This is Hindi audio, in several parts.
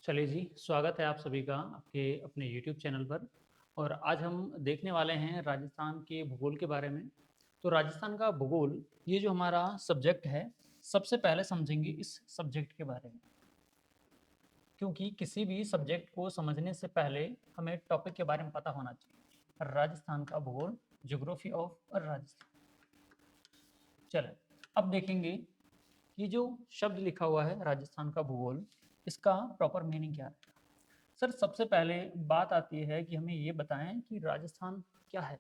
चलिए जी, स्वागत है आप सभी का आपके अपने यूट्यूब चैनल पर। और आज हम देखने वाले हैं राजस्थान के भूगोल के बारे में। तो राजस्थान का भूगोल ये जो हमारा सब्जेक्ट है, सबसे पहले समझेंगे इस सब्जेक्ट के बारे में, क्योंकि किसी भी सब्जेक्ट को समझने से पहले हमें टॉपिक के बारे में पता होना चाहिए। राजस्थान का भूगोल, ज्योग्राफी ऑफ राजस्थान। चलें, अब देखेंगे कि जो शब्द लिखा हुआ है राजस्थान का भूगोल, इसका प्रॉपर मीनिंग क्या है। सर, सबसे पहले बात आती है कि हमें ये बताएं कि राजस्थान क्या है।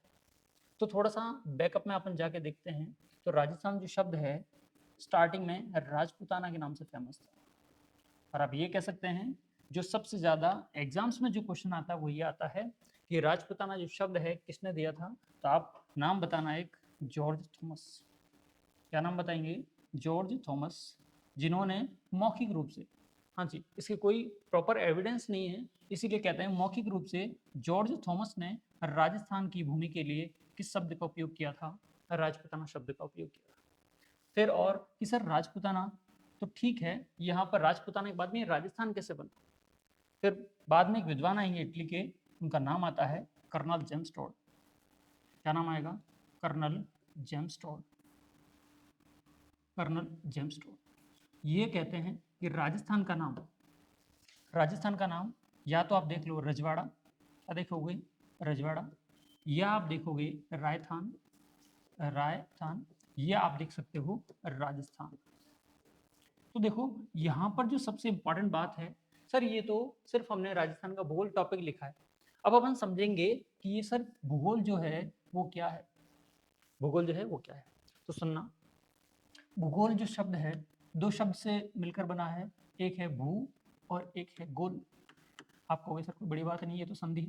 तो थोड़ा सा बैकअप में अपन जाके देखते हैं। तो राजस्थान जो शब्द है, स्टार्टिंग में राजपूताना के नाम से फेमस था। और आप ये कह सकते हैं, जो सबसे ज़्यादा एग्जाम्स में जो क्वेश्चन आता है वो ये आता है कि राजपूताना जो शब्द है किसने दिया था। तो आप नाम बताना एक, जॉर्ज थॉमस। क्या नाम बताएंगे? जॉर्ज थॉमस, जिन्होंने मौखिक रूप से, हाँ जी, इसके कोई प्रॉपर एविडेंस नहीं है, इसीलिए कहते हैं मौखिक रूप से जॉर्ज थॉमस ने राजस्थान की भूमि के लिए किस शब्द का उपयोग किया था? राजपूताना शब्द का उपयोग किया। फिर और कि सर राजपूताना तो ठीक है, यहाँ पर राजपूताना के बाद में राजस्थान कैसे बना? फिर बाद में एक विद्वान आएंगे इटली के, उनका नाम आता है कर्नल जेम्स टोड। क्या नाम आएगा? Colonel James Tod. Colonel James Tod ये कहते हैं कि राजस्थान का नाम या तो आप देख लो रजवाड़ा, क्या देखोगे? रजवाड़ा, या आप देखोगे रायथान, रायथान, या आप देख सकते हो राजस्थान। तो देखो यहाँ पर जो सबसे इंपॉर्टेंट बात है, सर ये तो सिर्फ हमने राजस्थान का भूगोल टॉपिक लिखा है। अब अपन समझेंगे कि ये सर भूगोल जो है वो क्या है। भूगोल जो है वो क्या है, तो सुनना। भूगोल जो शब्द है, दो शब्द से मिलकर बना है। एक है भू और एक है गोल। आप कहोगे सर कोई बड़ी बात नहीं है, तो संधि,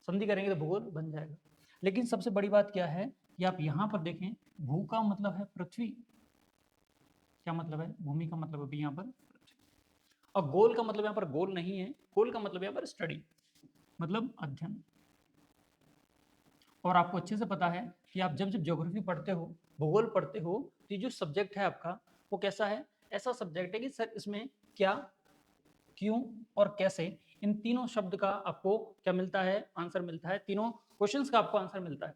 संधि करेंगे तो भूगोल बन जाएगा। लेकिन सबसे बड़ी बात क्या है कि आप यहाँ पर देखें, भू का मतलब है पृथ्वी। क्या मतलब है? भूमि का मतलब अभी यहाँ पर पृथ्वी। और गोल का मतलब यहाँ पर गोल नहीं है, गोल का मतलब यहाँ पर स्टडी, मतलब अध्ययन। और आपको अच्छे से पता है कि आप जब जब ज्योग्राफी पढ़ते हो, भूगोल पढ़ते हो, तो ये जो सब्जेक्ट है आपका वो कैसा है? ऐसा सब्जेक्ट है कि सर इसमें क्या, क्यों और कैसे, इन तीनों शब्द का आपको क्या मिलता है? आंसर मिलता है। तीनों क्वेश्चंस का आपको आंसर मिलता है।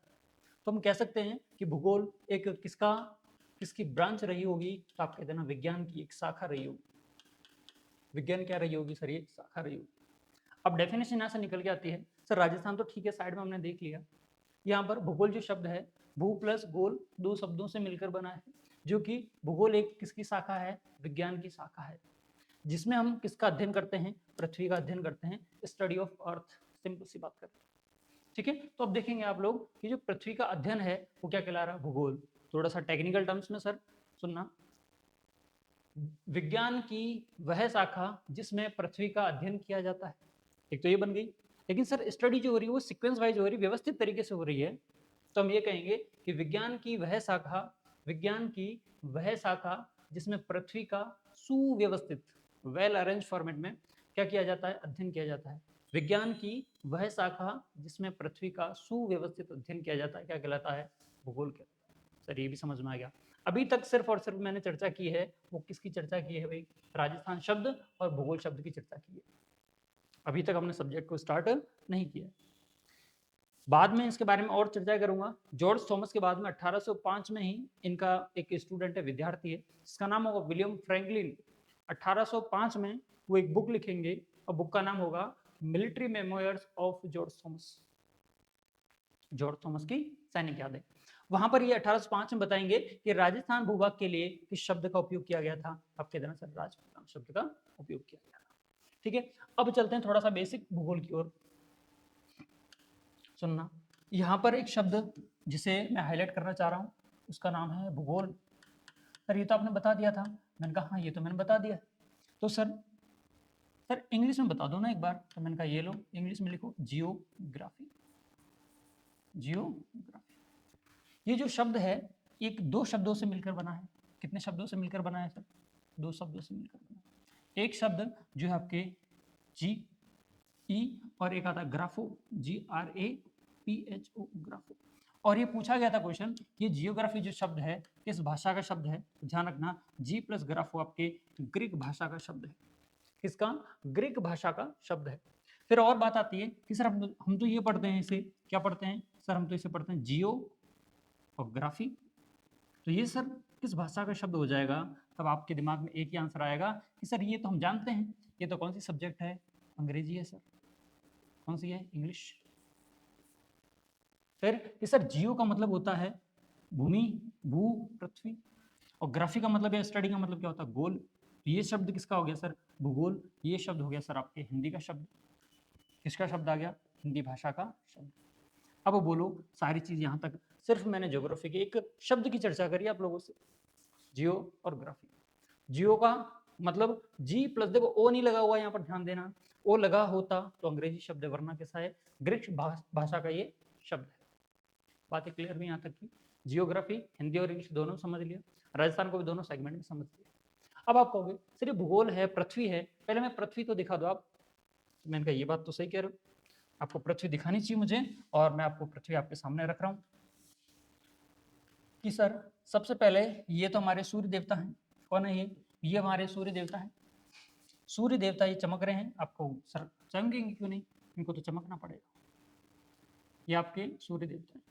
तो हम कह सकते हैं कि भूगोल एक किसका, किसकी ब्रांच रही होगी? तो आप कहते हैं ना, विज्ञान की एक शाखा रही होगी। विज्ञान क्या रही होगी सर? ये शाखा रही होगी। अब डेफिनेशन यहाँ से निकल के आती है। सर राजस्थान तो ठीक है, साइड में हमने देख लिया। यहाँ पर भूगोल जो शब्द है, भू प्लस गोल, दो शब्दों से मिलकर बना है, जो कि भूगोल एक किसकी शाखा है? विज्ञान की शाखा है, जिसमें हम किसका अध्ययन करते हैं? पृथ्वी का अध्ययन करते हैं, स्टडी ऑफ अर्थ। सिंपल सी बात करते हैं। ठीक है, तो अब देखेंगे आप लोग कि जो पृथ्वी का अध्ययन है वो क्या कहला रहा है? भूगोल। थोड़ा सा टेक्निकल टर्म्स में सर सुनना। विज्ञान की वह शाखा जिसमें पृथ्वी का अध्ययन किया जाता है। एक तो ये बन गई। लेकिन सर स्टडी जो हो रही है वो सीक्वेंस वाइज हो रही है, व्यवस्थित तरीके से हो रही है। तो हम ये कहेंगे कि विज्ञान की वह शाखा, विज्ञान की वह शाखा जिसमें पृथ्वी का सुव्यवस्थित, वेल अरेंज फॉर्मेट में क्या किया जाता है? अध्ययन किया जाता है। विज्ञान की वह शाखा जिसमें पृथ्वी का सुव्यवस्थित अध्ययन किया जाता है, क्या कहलाता है? भूगोल कहलाता है। सर ये भी समझ में आ गया। अभी तक सिर्फ और सिर्फ मैंने चर्चा की है, वो किसकी चर्चा की है भाई? राजस्थान शब्द और भूगोल शब्द की चर्चा की है। अभी तक हमने सब्जेक्ट को स्टार्ट नहीं किया। बाद में इसके बारे में और चर्चा करूंगा। जॉर्ज थॉमस के बाद में 1805 में ही इनका एक स्टूडेंट है, विद्यार्थी है, जिसका नाम होगा विलियम फ्रैंकलिन। 1805 में वो एक बुक लिखेंगे और बुक का नाम होगा military memoirs of George Thomas. George Thomas की सैनिक यादें। वहां पर ये 1805 में बताएंगे कि राजस्थान भूभाग के लिए किस शब्द का उपयोग किया गया था? आप कहते हैं सर राजपूताना शब्द का उपयोग किया गया था। ठीक है, अब चलते हैं थोड़ा सा बेसिक भूगोल की ओर। सुनना, यहाँ पर एक शब्द जिसे मैं हाईलाइट करना चाह रहा हूँ, उसका नाम है भूगोल। सर ये तो आपने बता दिया था। मैंने कहा हाँ ये तो मैंने बता दिया। तो सर इंग्लिश में बता दो ना एक बार। तो मैंने कहा ये लो इंग्लिश में लिखो, जियोग्राफी। जियोग्राफी, ये जो शब्द है एक दो शब्दों से मिलकर बना है। कितने शब्दों से मिलकर बना है सर? दो शब्दों से मिलकर बना है। एक शब्द जो है आपके जी ई, और एक आता ग्राफो, GRAPHO, ग्राफो। और ये पूछा गया था क्वेश्चन, ये जियोग्राफी जो शब्द है किस भाषा का शब्द है? ध्यान रखना, जी प्लस ग्राफो आपके ग्रीक भाषा का शब्द है। किसका? ग्रीक भाषा का शब्द है। फिर और बात आती है कि सर हम तो ये पढ़ते हैं, इसे क्या पढ़ते हैं सर? हम तो इसे पढ़ते हैं जियोग्राफी। तो ये सर किस भाषा का शब्द हो जाएगा? तब आपके दिमाग में एक ही आंसर आएगा कि सर ये तो हम जानते हैं, ये तो कौन सी सब्जेक्ट है? अंग्रेजी है सर। कौन सी है? इंग्लिश। फिर कि सर जियो का मतलब होता है भूमि, भू, पृथ्वी, और ग्राफी का मतलब या स्टडी का मतलब क्या होता है? गोल। ये शब्द किसका हो गया सर? भूगोल। ये शब्द हो गया सर आपके हिंदी का शब्द। किसका शब्द आ गया? हिंदी भाषा का शब्द। अब बोलो सारी चीज यहाँ तक सिर्फ मैंने ज्योग्राफी के एक शब्द की चर्चा करी आप लोगों से, जियो और ग्राफी। जियो का मतलब जी प्लस, देखो ओ नहीं लगा हुआ यहाँ पर, ध्यान देना। ओ लगा होता तो अंग्रेजी शब्द है, वरना कैसा है? ग्रीक भाषा का ये शब्द है। बातें क्लियर हुई यहाँ तक की? जियोग्राफी हिंदी और इंग्लिश दोनों समझ लिया, राजस्थान को भी दोनों सेगमेंट में समझ लिया। अब आप कहोगे सर ये भूगोल है, पृथ्वी है, पहले मैं पृथ्वी तो दिखा दो आप। मैंने कहा ये बात तो सही कह रहे हो, आपको पृथ्वी दिखानी चाहिए मुझे, और मैं आपको पृथ्वी आपके सामने रख रहा हूँ कि सर सबसे पहले ये तो हमारे सूर्य देवता हैं। कौन है ये हमारे सूर्य देवता हैं। सूर्य देवता ये चमक रहे हैं, आपको सर चमकेंगे क्यों नहीं, इनको तो चमकना पड़ेगा। ये आपके सूर्य देवता हैं।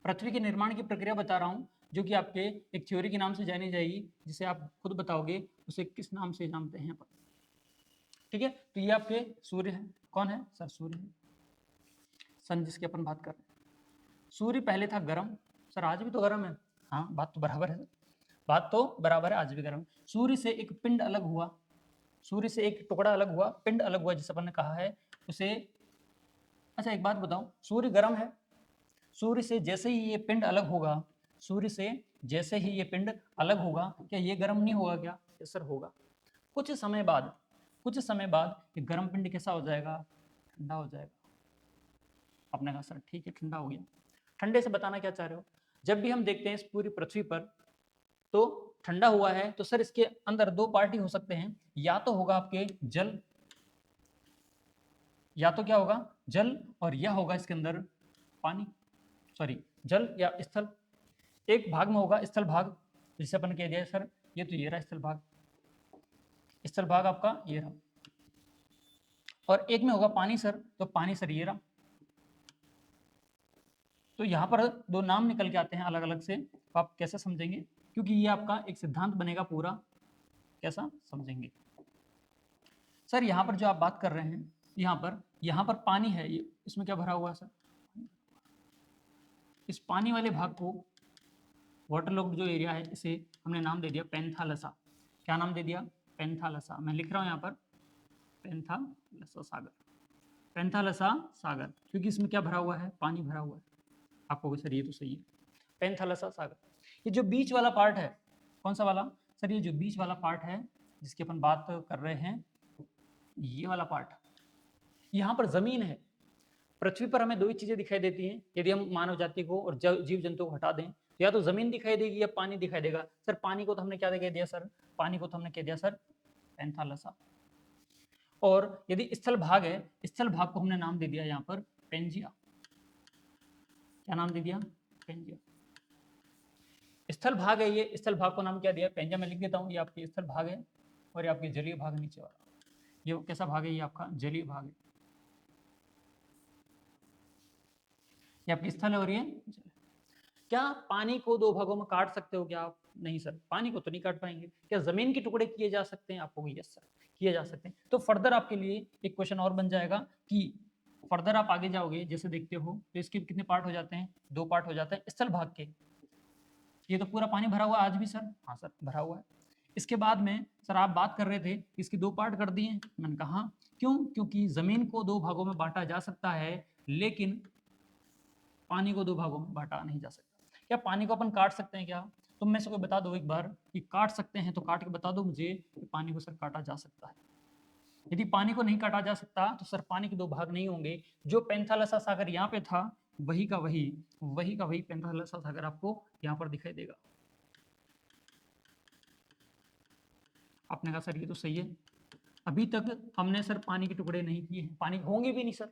पृथ्वी के निर्माण की प्रक्रिया बता रहा हूँ, जो कि आपके एक थ्योरी के नाम से जानी जाएगी, जिसे आप खुद बताओगे उसे किस नाम से जानते हैं। ठीक है, तो ये आपके सूर्य है। कौन है सर? सूर्य है, सन जिसकी अपन बात कर रहे हैं। सूर्य पहले था गर्म, सर आज भी तो गर्म है। हाँ बात तो बराबर है, बात तो बराबर है, आज भी गर्म। सूर्य से एक पिंड अलग हुआ, सूर्य से एक टुकड़ा अलग हुआ, पिंड अलग हुआ, जिसे अपन ने कहा है उसे। अच्छा एक बात बताओ, सूर्य गर्म है, सूर्य से जैसे ही ये पिंड अलग होगा, सूर्य से जैसे ही ये पिंड अलग होगा, क्या ये गर्म नहीं होगा क्या? सर होगा। कुछ समय बाद, कुछ समय बाद ये गर्म पिंड कैसा हो जाएगा? ठंडा हो जाएगा। आपने कहा सर ठीक है ठंडा हो गया। ठंडे से बताना क्या चाह रहे हो? जब भी हम देखते हैं इस पूरी पृथ्वी पर तो ठंडा हुआ है, तो सर इसके अंदर दो पार्टी हो सकते हैं, या तो होगा आपके जल, या तो क्या होगा? जल, और या होगा इसके अंदर पानी, सॉरी जल या स्थल। एक भाग में होगा स्थल भाग, जिसे अपन कह दिया सर ये तो ये रहा स्थल भाग, स्थल भाग आपका ये रहा, और एक में होगा पानी सर, तो पानी सर ये रहा। तो यहाँ पर दो नाम निकल के आते हैं अलग अलग से, तो आप कैसे समझेंगे? क्योंकि ये आपका एक सिद्धांत बनेगा पूरा, कैसा समझेंगे? सर यहाँ पर जो आप बात कर रहे हैं, यहाँ पर पानी है, ये इसमें क्या भरा हुआ है सर? इस पानी वाले भाग को, वाटर लॉक्ड जो एरिया है, इसे हमने नाम दे दिया पेंथालसा। क्या नाम दे दिया? पेंथालसा। मैं लिख रहा हूँ यहाँ पर पेंथालसा सागर, पेंथालसा सागर, क्योंकि इसमें क्या भरा हुआ है? पानी भरा हुआ है। आपको सर ये तो सही है, पेंथालसा सागर। ये जो बीच वाला पार्ट है, कौन सा वाला सर? ये जो बीच वाला पार्ट है जिसकी अपन बात कर रहे हैं, ये वाला पार्ट, यहाँ पर जमीन है। पृथ्वी पर हमें दो ही चीजें दिखाई देती हैं, यदि हम मानव जाति को और जीव जंतु को हटा दें, तो या तो जमीन दिखाई देगी या पानी दिखाई देगा। सर पानी को तो हमने क्या कह दिया सर? पानी को तो हमने कह दिया सर पेंथालसा। और यदि स्थल भाग है, स्थल भाग को हमने नाम दे दिया यहाँ पर पेंजिया। क्या नाम दे दिया? पेंजिया। स्थल भाग है ये, स्थल भाग को नाम क्या दिया? पेंजिया। मैं लिख देता हूँ, ये आपके स्थल भाग है, और ये आपके जलीय भाग नीचे वाला, ये कैसा भाग है? ये आपका जलीय भाग है। ये आपकी स्थल है और ये जल। क्या पानी को दो भागों में काट सकते हो क्या आप? नहीं सर, पानी को तो नहीं काट पाएंगे। क्या जमीन के टुकड़े किए जा सकते हैं? आपको यस सर किए जा सकते हैं। तो फर्दर आपके लिए एक क्वेश्चन और बन जाएगा कि फर्दर आप आगे जाओगे, जैसे देखते हो तो इसके कितने पार्ट हो जाते हैं? दो पार्ट हो जाते हैं स्थल भाग के। ये तो पूरा पानी भरा हुआ आज भी सर? हाँ सर भरा हुआ है। इसके बाद में सर आप बात कर रहे थे इसके दो पार्ट कर दिए, मैंने कहा क्यों? क्योंकि जमीन को दो भागों में बांटा जा सकता है, लेकिन पानी को दो भागों में बांटा नहीं जा सकता। क्या पानी को अपन काट सकते हैं क्या? तुम में से कोई बता दो एक बार कि काट सकते हैं तो काट के बता दो मुझे कि पानी को सर काटा जा सकता है। यदि पानी को नहीं काटा जा सकता तो सर पानी के दो भाग नहीं होंगे। जो पेंथालसा सागर यहाँ पे था, वही का वही पेंथालसा सागर आपको यहाँ पर दिखाई देगा। आपने कहा सर ये तो सही है, अभी तक हमने सर पानी के टुकड़े नहीं किए हैं, पानी होंगे भी नहीं सर,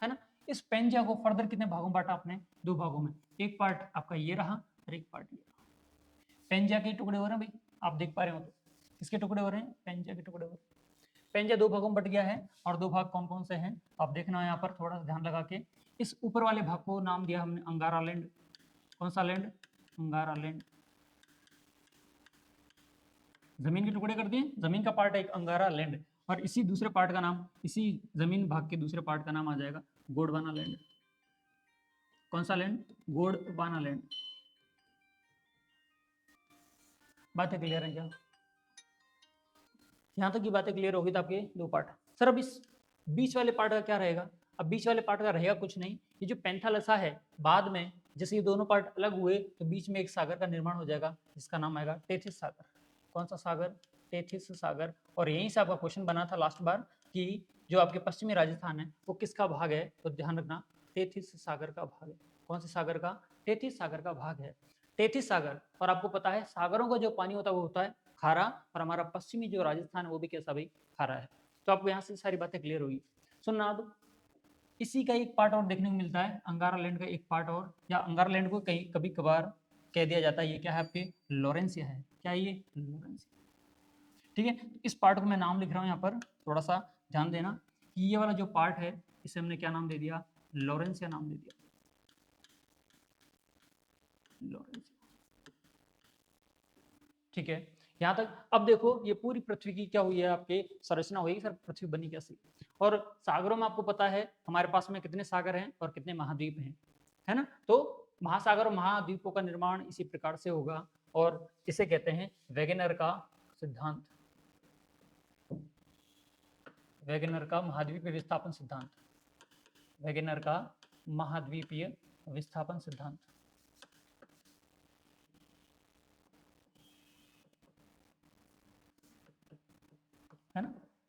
है ना। इस पेंजिया को फर्दर कितने भागों में बांटा आपने? दो भागों में। एक पार्ट आपका ये रहा और एक पार्ट ये रहा। पेंजिया के टुकड़े हो रहे हैं भाई, आप देख पा रहे हो तो किसके टुकड़े हो रहे हैं? पेंजा के टुकड़े हो रहे हैं। पेंजा दो भागों में बट गया है और दो भाग कौन कौन से हैं आप देखना यहाँ पर थोड़ा सा ध्यान लगा के। इस ऊपर वाले भाग को नाम दिया हमने अंगारा लैंड। कौन सा लैंड? अंगारा लैंड। जमीन के टुकड़े कर दिए, जमीन का पार्ट है एक अंगारा लैंड, और इसी दूसरे पार्ट का नाम, इसी जमीन भाग के दूसरे पार्ट का नाम आ जाएगा गोंडवाना लैंड। कौन सा लैंड? गोंडवाना लैंड। बातें क्लियर है क्या? यहाँ तक की बातें क्लियर होगी तो आपके दो पार्ट। सर अब इस बीच वाले पार्ट का क्या रहेगा? अब बीच वाले पार्ट का रहेगा कुछ नहीं, ये जो पेंथालसा है बाद में जैसे ये दोनों पार्ट अलग हुए तो बीच में एक सागर का निर्माण हो जाएगा जिसका नाम आएगा टेथिस सागर। कौन सा सागर? टेथिस सागर। और यहीं से आपका क्वेश्चन बना था लास्ट बार कि जो आपके पश्चिमी राजस्थान है वो किसका भाग है, तो ध्यान रखना टेथिस सागर का भाग है। कौन से सागर का? टेथिस सागर का भाग है टेथिस सागर। और आपको पता है सागरों का जो पानी होता है वो होता है खारा, और हमारा पश्चिमी जो राजस्थान है वो भी कैसा भाई? खारा है। तो आपको यहाँ से सारी बातें क्लियर होगी। सुनना अब इसी का एक पार्ट और देखने को मिलता है, अंगारा लैंड का एक पार्ट और, या अंगारा लैंड को कहीं कभी कभार कह दिया जाता है ये क्या है आपके? लॉरेंसिया है। क्या है ये? लॉरेंसिया। ठीक है, इस पार्ट को मैं नाम लिख रहा हूँ यहाँ पर, थोड़ा सा ध्यान देना कि ये वाला जो पार्ट है इसे हमने क्या नाम दे दिया? लॉरेंसिया नाम दे दिया। लॉरेंसिया। ठीक है, यहाँ तक। अब देखो ये पूरी पृथ्वी की क्या हुई है आपके संरचना हुई, सर पृथ्वी बनी कैसे? और सागरों में आपको पता है हमारे पास में कितने सागर हैं और कितने महाद्वीप हैं, है ना? तो महासागर और महाद्वीपों का निर्माण इसी प्रकार से होगा, और इसे कहते हैं वेगेनर का सिद्धांत। वेगेनर का महाद्वीपीय विस्थापन सिद्धांत। वेगेनर का महाद्वीपीय विस्थापन सिद्धांत, है ना?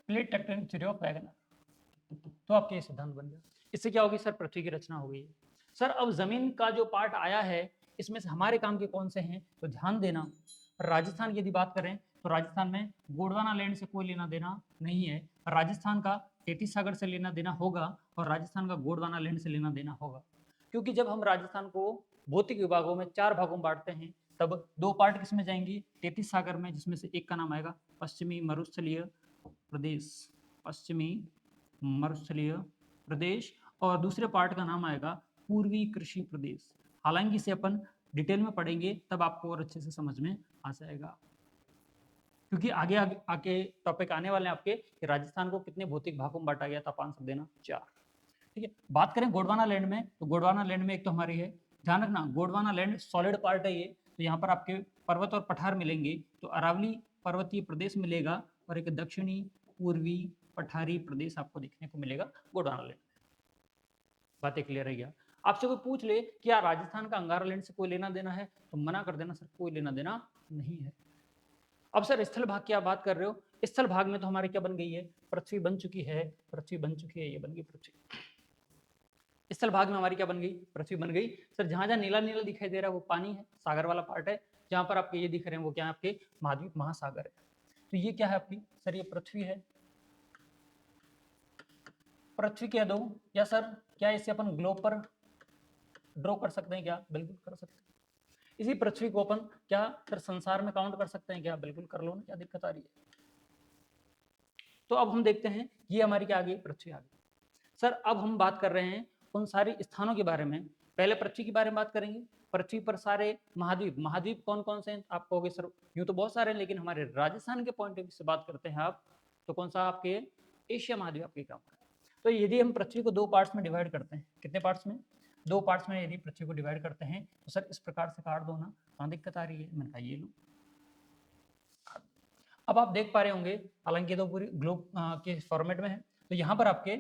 Plate tectonic theory of Wegener. तो आपके ये सिद्धांत बन गया। इससे क्या होगी सर? पृथ्वी की रचना हो गई है। सर अब जमीन का जो पार्ट आया है इसमें से हमारे काम के कौन से हैं, तो ध्यान देना। राजस्थान की यदि बात करें तो राजस्थान में गोंडवाना लैंड से कोई लेना देना नहीं है। राजस्थान का टेथिस सागर से लेना देना होगा और राजस्थान का गोंडवाना लैंड से लेना देना होगा, क्योंकि जब हम राजस्थान को भौतिक विभागों में 4 भागों में बांटते हैं तब 2 पार्ट किसमें जाएंगी? टेथिस सागर में, जिसमें से एक का नाम आएगा पश्चिमी मरुस्थलीय प्रदेश। पश्चिमी मरुस्थलीय प्रदेश। और दूसरे पार्ट का नाम आएगा पूर्वी कृषि प्रदेश। हालांकि इसे अपन डिटेल में पढ़ेंगे तब आपको और अच्छे से समझ में आ जाएगा, क्योंकि आगे आके टॉपिक आने वाले हैं आपके कि राजस्थान को कितने भौतिक भागों में बांटा गया था। 5 सब देना 4। ठीक है, बात करें गोंडवाना लैंड में तो गोंडवाना लैंड में एक तो हमारी है, ध्यान रखना गोंडवाना लैंड सॉलिड पार्ट है ये, तो यहाँ पर आपके पर्वत और पठार मिलेंगे, तो अरावली पर्वतीय प्रदेश मिलेगा और एक दक्षिणी पूर्वी पठारी प्रदेश आपको देखने को मिलेगा गोंडवाना लैंड। बातें क्लियर है क्या? आपसे कोई पूछ ले कि यार राजस्थान का अंगारा लैंड से कोई लेना देना है, तो मना कर देना सर कोई लेना देना नहीं है। अब सर स्थल भाग की आप बात कर रहे हो, स्थल भाग में तो हमारी क्या बन गई है? पृथ्वी बन चुकी है। पृथ्वी बन चुकी है, ये बन गई पृथ्वी। स्थल भाग में हमारी क्या बन गई? पृथ्वी बन गई। सर जहां जहां नीला नीला दिखाई दे रहा है वो पानी है, सागर वाला पार्ट है। जहां पर आपके ये दिख रहे हैं वो क्या है? आपके महाद्वीप महासागर है। तो ये क्या है आपकी? सर ये पृथ्वी है। पृथ्वी कह दो, या सर क्या इसे अपन ग्लोब पर ड्रॉ कर सकते हैं क्या? बिल्कुल कर सकते हैं। इसी पृथ्वी को अपन क्या सर संसार में काउंट कर सकते हैं क्या? बिल्कुल कर लो ना, क्या दिक्कत आ रही है? तो अब हम देखते हैं ये हमारी क्या आ गई? पृथ्वी आ गई। सर अब हम बात कर रहे हैं उन सारे स्थानों के बारे में। पहले पृथ्वी के बारे में बात करेंगे। पृथ्वी पर सारे महाद्वीप, महाद्वीप कौन कौन से हैं? आप कहोगे सर यूं तो बहुत सारे हैं, लेकिन हमारे राजस्थान के पॉइंट ऑफ व्यू से बात करते हैं आप, तो कौन सा आपके? एशिया महाद्वीप आपके काम है। तो यदि हम पृथ्वी को 2 पार्ट्स में डिवाइड करते हैं, कितने पार्ट्स में? 2 पार्ट्स में यदि पृथ्वी को डिवाइड करते हैं तो सर इस प्रकार से काट दो ना, कहाँ दिक्कत आ रही है? मैंने कहा ये लो। अब आप देख पा रहे होंगे, हालांकि तो पूरी ग्लोब के फॉर्मेट में है, तो यहाँ पर आपके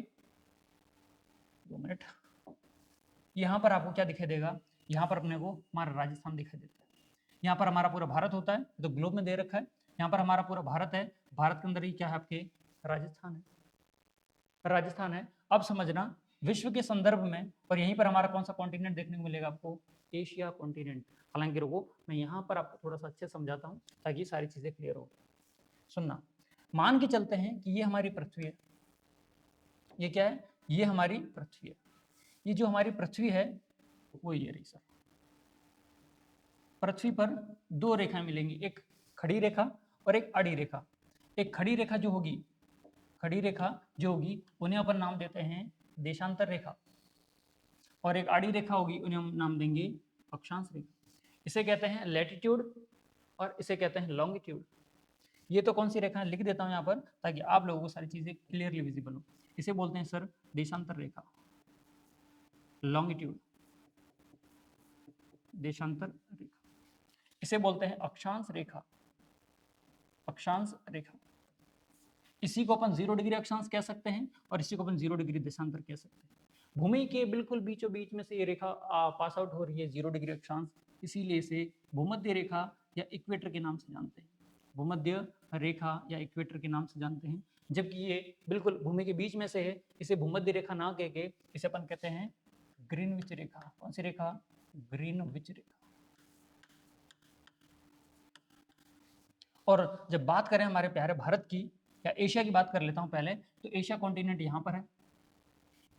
2 मिनट, यहाँ पर आपको क्या दिखाई देगा? यहाँ पर अपने को हमारा राजस्थान दिखाई देता है। यहाँ पर हमारा पूरा भारत होता है, तो ग्लोब में दे रखा है। यहाँ पर हमारा पूरा भारत है, भारत के अंदर ही क्या है आपके? राजस्थान है। राजस्थान है। अब समझना विश्व के संदर्भ में, और यहीं पर हमारा कौन सा कॉन्टिनेंट देखने को मिलेगा आपको? Asia continent. हालांकि रुको मैं यहाँ पर आपको थोड़ा सा अच्छे समझाता हूँ ताकि सारी चीजें क्लियर हो। सुनना, मान के चलते हैं कि ये हमारी पृथ्वी है। ये क्या है? ये हमारी पृथ्वी है। ये जो हमारी पृथ्वी है वो ये रही सर। पृथ्वी पर 2 रेखाएं मिलेंगी, एक खड़ी रेखा और एक आड़ी रेखा। एक खड़ी रेखा जो होगी, खड़ी रेखा जो होगी उन्हें अपन नाम देते हैं देशांतर रेखा, और एक आड़ी रेखा होगी उन्हें हम नाम देंगे अक्षांश रेखा। इसे कहते हैं लैटिट्यूड और इसे कहते हैं लॉन्गिट्यूड। ये तो कौन सी रेखा है लिख देता हूं यहाँ पर ताकि आप लोगों को सारी चीजें क्लियरली विजिबल हो। इसे बोलते हैं सर देशांतर रेखा, लॉन्गिट्यूड, देशांतर रेखा। इसे बोलते हैं अक्षांश रेखा, अक्षांश रेखा। इसी को अपन 0 डिग्री अक्षांश कह सकते हैं और इसी को अपन 0 डिग्री देशांतर कह सकते हैं। भूमि के बिल्कुल बीचों बीच में से ये रेखा पास आउट हो रही है 0 डिग्री अक्षांश, इसीलिए इसे भूमध्य रेखा या इक्वेटर के नाम से जानते हैं, भूमध्य रेखा या इक्वेटर के नाम से जानते हैं। जबकि ये बिल्कुल भूमि के बीच में से है, इसे भूमध्य रेखा ना कह के इसे अपन कहते हैं ग्रीनविच रेखा। कौन सी रेखा? ग्रीनविच रेखा। और जब बात करें हमारे प्यारे भारत की या एशिया की बात कर लेता हूं पहले, तो एशिया कॉन्टिनेंट यहाँ पर है।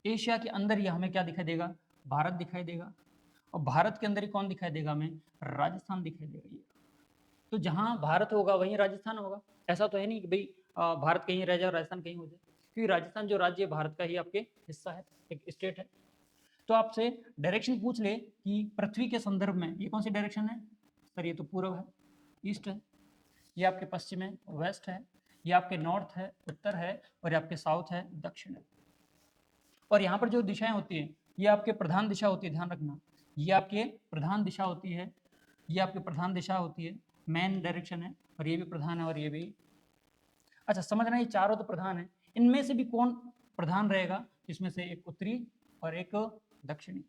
एशिया के अंदर ही हमें क्या दिखाई देगा? भारत दिखाई देगा। और भारत के अंदर ही कौन दिखाई देगा हमें? राजस्थान दिखाई देगा। ये तो जहां भारत होगा वहीं राजस्थान होगा। ऐसा तो है नहीं कि भाई भारत कहीं रह जाए और राजस्थान कहीं हो जाए, क्योंकि राजस्थान जो राज्य है भारत का ही आपके हिस्सा है, एक स्टेट है। तो आपसे डायरेक्शन पूछ ले कि पृथ्वी के संदर्भ में ये कौन सी डायरेक्शन है? सर ये तो पूर्व है, ईस्ट है, ये आपके पश्चिम है, वेस्ट है, ये आपके नॉर्थ है, उत्तर है, और ये आपके साउथ है, दक्षिण है। और यहाँ पर जो दिशाएं होती हैं ये आपके प्रधान दिशा होती है, ध्यान रखना, ये आपके प्रधान दिशा होती है, ये आपकी प्रधान दिशा होती है, मेन डायरेक्शन है, और ये भी प्रधान है और ये भी। अच्छा समझना, ये चारों तो प्रधान है, इनमें से भी कौन प्रधान रहेगा? इसमें से एक उत्तरी और एक दक्षिणी।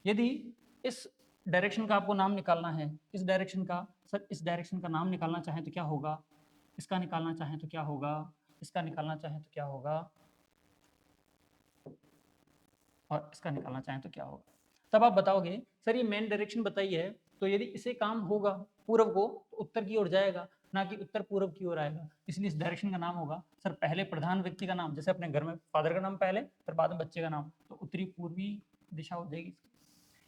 यदि इस डायरेक्शन का आपको नाम निकालना है, इस डायरेक्शन का, सर इस डायरेक्शन का नाम निकालना चाहें तो क्या होगा? इसका निकालना चाहें तो क्या होगा? इसका निकालना चाहें तो क्या होगा? और इसका निकालना चाहें तो क्या होगा? तब आप बताओगे सर ये मेन डायरेक्शन बताई है, तो यदि इसे काम होगा पूर्व को तो उत्तर की ओर जाएगा, ना कि उत्तर पूर्व की ओर आएगा। इसलिए इस डायरेक्शन का नाम होगा सर पहले प्रधान व्यक्ति का नाम, जैसे अपने घर में फादर का नाम पहले फिर बाद में बच्चे का नाम, तो उत्तरी पूर्वी दिशा हो जाएगी।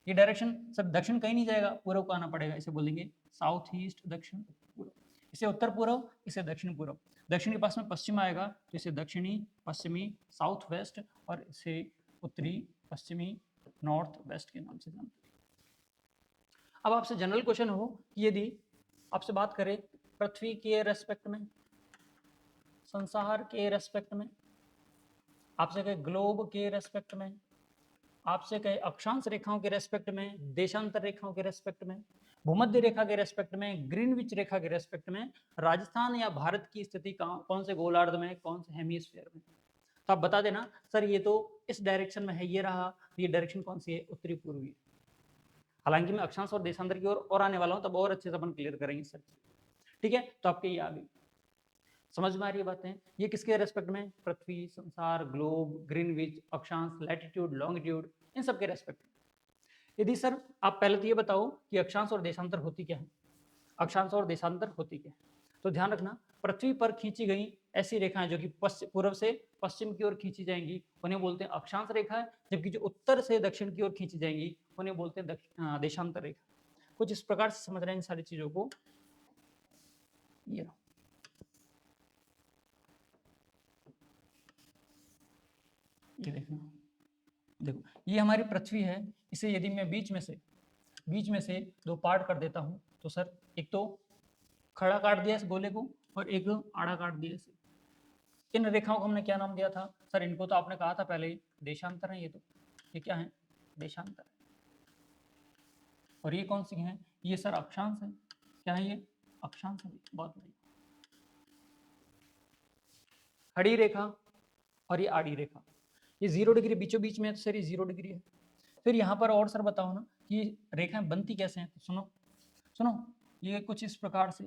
ये डायरेक्शन सर दक्षिण कहीं नहीं जाएगा, पूर्व को आना पड़ेगा, इसे बोलेंगे साउथ ईस्ट, दक्षिण पूर्व। इसे उत्तर पूर्व, इसे दक्षिण पूर्व। दक्षिण के पास में पश्चिम आएगा तो इसे दक्षिणी, पश्चिमी, साउथ वेस्ट, और इसे उत्तरी, पश्चिमी, नॉर्थ वेस्ट के नाम से जानते हैं। अब आपसे जनरल क्वेश्चन हो कि यदि आपसे बात करें पृथ्वी के रेस्पेक्ट में, संसार के रेस्पेक्ट में, आपसे कहे ग्लोब के रेस्पेक्ट में, आपसे कहे अक्षांश रेखाओं के रेस्पेक्ट में, देशांतर रेखाओं के रेस्पेक्ट में, भूमध्य रेखा के रेस्पेक्ट में, ग्रीनविच रेखा के रेस्पेक्ट में, राजस्थान या भारत की स्थिति कौन से गोलार्ध में, कौन से हेमिस्फीयर में, तो आप बता देना सर ये तो इस डायरेक्शन में है, ये रहा, ये डायरेक्शन कौन सी है? उत्तरी पूर्वी। हालांकि मैं अक्षांश और देशांतर की ओर आने वाला हूं, तब और अच्छे से अपन क्लियर करेंगे सर। ठीक है, तो आपके ये आ गई समझ में आ रही बातें। ये किसके रेस्पेक्ट में? पृथ्वी, संसार, ग्लोब, ग्रीनविच, अक्षांश, लैटिट्यूड, लॉन्गिट्यूड, इन सब के रेस्पेक्ट। यदि सर आप पहले तो ये बताओ कि अक्षांश और देशांतर होती क्या है? अक्षांश और देशांतर होती क्या है? तो ध्यान रखना, पृथ्वी पर खींची गई ऐसी रेखाएं जो कि पूर्व से पश्चिम की ओर खींची जाएंगी उन्हें बोलते हैं अक्षांश रेखा, जबकि जो उत्तर से दक्षिण की ओर खींची जाएंगी उन्हें बोलते हैं देशांतर रेखा। कुछ इस प्रकार से समझ रहे हैं इन सारी चीजों को। ये देखना, देखो ये हमारी पृथ्वी है, इसे यदि मैं बीच में से दो पार्ट कर देता हूं तो सर एक तो खड़ा काट दिया इस गोले को और एक आड़ा काट दिया इसे। इन रेखाओं को हमने क्या नाम दिया था? सर इनको तो आपने कहा था पहले ही देशांतर है, ये क्या है? देशांतर। और ये कौन सी है? ये सर अक्षांश है। क्या है ये? अक्षांश है। बहुत बढ़िया। खड़ी रेखा और ये आड़ी रेखा, ये 0 डिग्री बीचों बीच में है, तो सर ये 0 डिग्री है। फिर यहाँ पर और सर बताओ ना कि रेखाएं बनती कैसे हैं? तो सुनो सुनो, ये कुछ इस प्रकार से,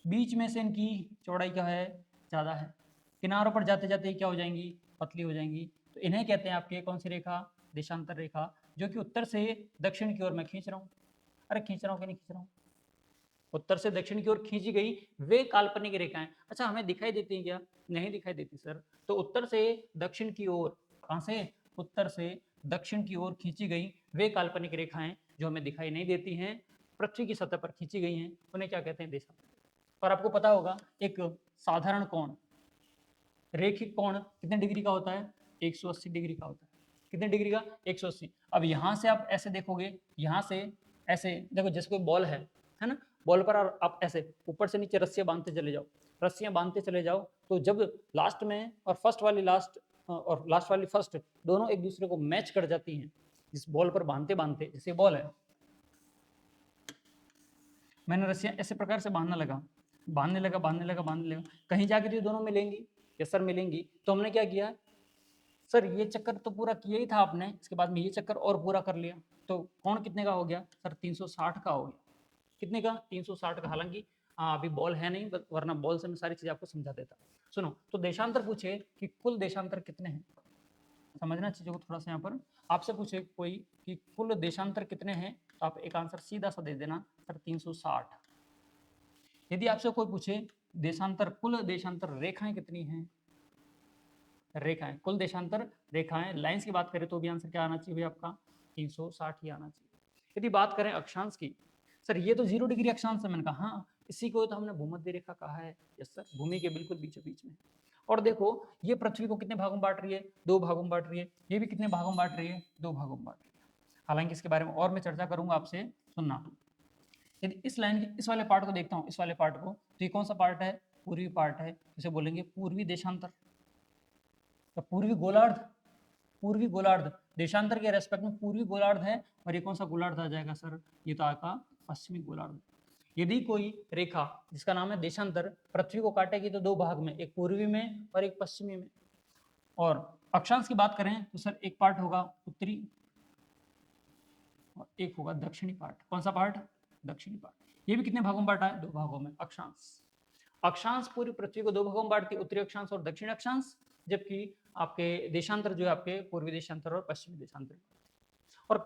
बीच में से इनकी चौड़ाई क्या है? ज़्यादा है, किनारों पर जाते जाते क्या हो जाएंगी? पतली हो जाएंगी। तो इन्हें कहते हैं आपके कौन सी रेखा? देशांतर रेखा, जो कि उत्तर से दक्षिण की ओर मैं खींच रहा हूँ। अरे खींच रहा हूँ कि नहीं खींच रहा हूँ? उत्तर से दक्षिण की ओर खींची गई वे काल्पनिक रेखाएं। अच्छा हमें दिखाई देती हैं क्या? नहीं दिखाई देती सर। तो उत्तर से दक्षिण की ओर, कहां से? उत्तर से दक्षिण की ओर खींची गई वे काल्पनिक रेखाएं जो हमें दिखाई नहीं देती हैं, पृथ्वी की सतह पर खींची गई हैं, उन्हें क्या कहते हैं? देशांतर। और आपको पता होगा एक साधारण कोण, रेखिक कोण कितने डिग्री का होता है? 180 डिग्री का होता है। कितने डिग्री का? 180। अब यहाँ से आप ऐसे देखोगे, यहाँ से ऐसे देखो, जैसे कोई बॉल है ना, बॉल पर आप ऐसे ऊपर से नीचे रस्सियां बांधते चले जाओ, रस्सियां बांधते चले जाओ, तो जब लास्ट में और फर्स्ट वाली लास्ट और लास्ट वाली फर्स्ट दोनों एक दूसरे को मैच कर जाती हैं, इस बॉल पर बांधते बांधते, जैसे बॉल है, मैंने रस्सियां ऐसे प्रकार से बांधने लगा, बांधने लगा, बांधने लगा, बांधने लगा, कहीं जाके तो दोनों मिलेंगी, यस सर मिलेंगी। तो हमने क्या किया सर, ये चक्कर तो पूरा किया ही था आपने, इसके बाद में ये चक्कर और पूरा कर लिया, तो कोण कितने का हो गया सर? 360 का हो गया। कितने का? 360 का। हालांकि अभी बॉल है नहीं, वरना बॉल से मैं सारी चीजें आपको समझा देता। सुनो, तो देशांतर पूछे कि कुल देशांतर कितने हैं, समझना चीजों को थोड़ा सा। यहाँ पर आपसे पूछे कोई कि कुल देशांतर कितने हैं, तो आप एक आंसर सीधा सा दे देना सर 360। यदि आपसे कोई पूछे देशांतर, कुल देशांतर रेखाएं कितनी हैं, रेखाएं, कुल देशांतर रेखाएं, लाइंस की बात करें तो भी आंसर क्या आना चाहिए आपका? 360 ही आना चाहिए। यदि बात करें अक्षांश की, सर ये तो 0 डिग्री अक्षांश है, मैंने कहा हाँ, इसी को तो हमने भूमध्य रेखा कहा है। यस सर, भूमि के बिल्कुल बीचों बीच में। और देखो, ये पृथ्वी को कितने भागों में बांट रही है? 2 भागों में बांट रही है। ये भी कितने भागों में बांट रही है? 2 भागों में बांट रही है। हालांकि इसके बारे में और मैं चर्चा करूंगा आपसे, सुनना। यदि इस लाइन के इस वाले पार्ट को देखता हूँ, इस वाले पार्ट को, तो ये कौन सा पार्ट है? पूर्वी पार्ट है, इसे बोलेंगे पूर्वी देशांतर। तो पूर्वी गोलार्ध, पूर्वी गोलार्ध, देशांतर के रेस्पेक्ट में पूर्वी गोलार्ध है, और ये कौन सा गोलार्ध आ जाएगा सर? ये तो आपका पश्चिमी गोलार्ध। यदि कोई रेखा जिसका नाम है देशांतर पृथ्वी को काटेगी तो 2 भाग में, एक पूर्वी में और एक पश्चिमी में। और अक्षांश की बात करें तो सर एक पार्ट होगा उत्तरी और एक होगा दक्षिणी पार्ट। कौन सा पार्ट? दक्षिणी पार्ट। ये भी कितने भागों में बांटा है? 2 भागों में। अक्षांश, अक्षांश पूरी पृथ्वी को 2 भागों में बांटती है, उत्तरी अक्षांश और दक्षिण अक्षांश, जबकि आपके देशांतर जो है आपके पूर्वी देशांतर और पश्चिमी देशांतर। और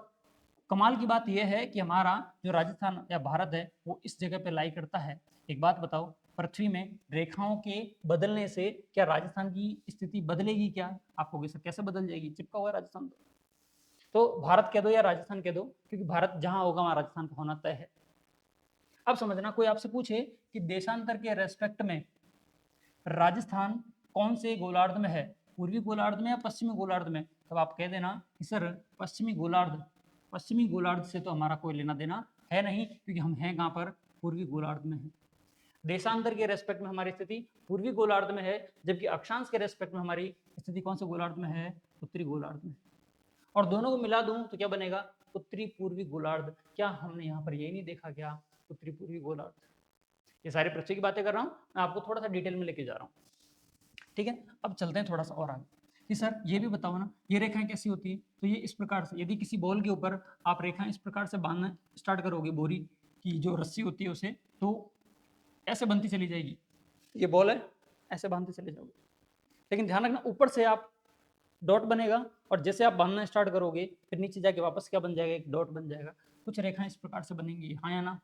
कमाल की बात यह है कि हमारा जो राजस्थान या भारत है वो इस जगह पे लाई करता है। एक बात बताओ, पृथ्वी में रेखाओं के बदलने से क्या राजस्थान की स्थिति बदलेगी क्या? आप कहोगे सर कैसे बदल जाएगी, चिपका हुआ है राजस्थान तो भारत कह दो या राजस्थान कह दो, क्योंकि भारत जहां होगा वहां राजस्थान का होना तय है। अब समझना, कोई आपसे पूछे कि देशांतर के रेस्पेक्ट में राजस्थान कौन से गोलार्ध में है, पूर्वी गोलार्ध में या पश्चिमी गोलार्ध में, तब आप कह देना कि सर पश्चिमी गोलार्ध। पश्चिमी गोलार्ध से तो हमारा कोई लेना देना है नहीं, क्योंकि हम हैं कहाँ पर? पूर्वी गोलार्ध में है। देशांतर के रेस्पेक्ट में हमारी स्थिति पूर्वी गोलार्ध में है, जबकि अक्षांश के रेस्पेक्ट में हमारी स्थिति कौन से गोलार्ध में है? उत्तरी गोलार्ध में। और दोनों को मिला दूं तो क्या बनेगा? उत्तरी पूर्वी गोलार्ध। क्या हमने यहाँ पर यही नहीं देखा क्या? उत्तरी पूर्वी गोलार्ध। ये सारी पृथ्वी की बातें कर रहा हूँ, मैं आपको थोड़ा सा डिटेल में लेके जा रहा हूँ, ठीक है। अब चलते हैं थोड़ा सा और आगे कि सर ये भी बताओ ना, ये रेखाएं कैसी होती है? तो ये इस प्रकार से, यदि किसी बॉल के ऊपर आप रेखाएं इस प्रकार से बांधना स्टार्ट करोगे, बोरी की जो रस्सी होती है उसे, तो ऐसे बनती चली जाएगी। ये बॉल है, ऐसे बांधते चले जाओगे, लेकिन ध्यान रखना ऊपर से आप डॉट बनेगा, और जैसे आप बांधना स्टार्ट करोगे फिर नीचे जाके वापस क्या बन जाएगा? एक डॉट बन जाएगा। कुछ रेखाएं इस प्रकार से बनेंगी, हाँ या ना?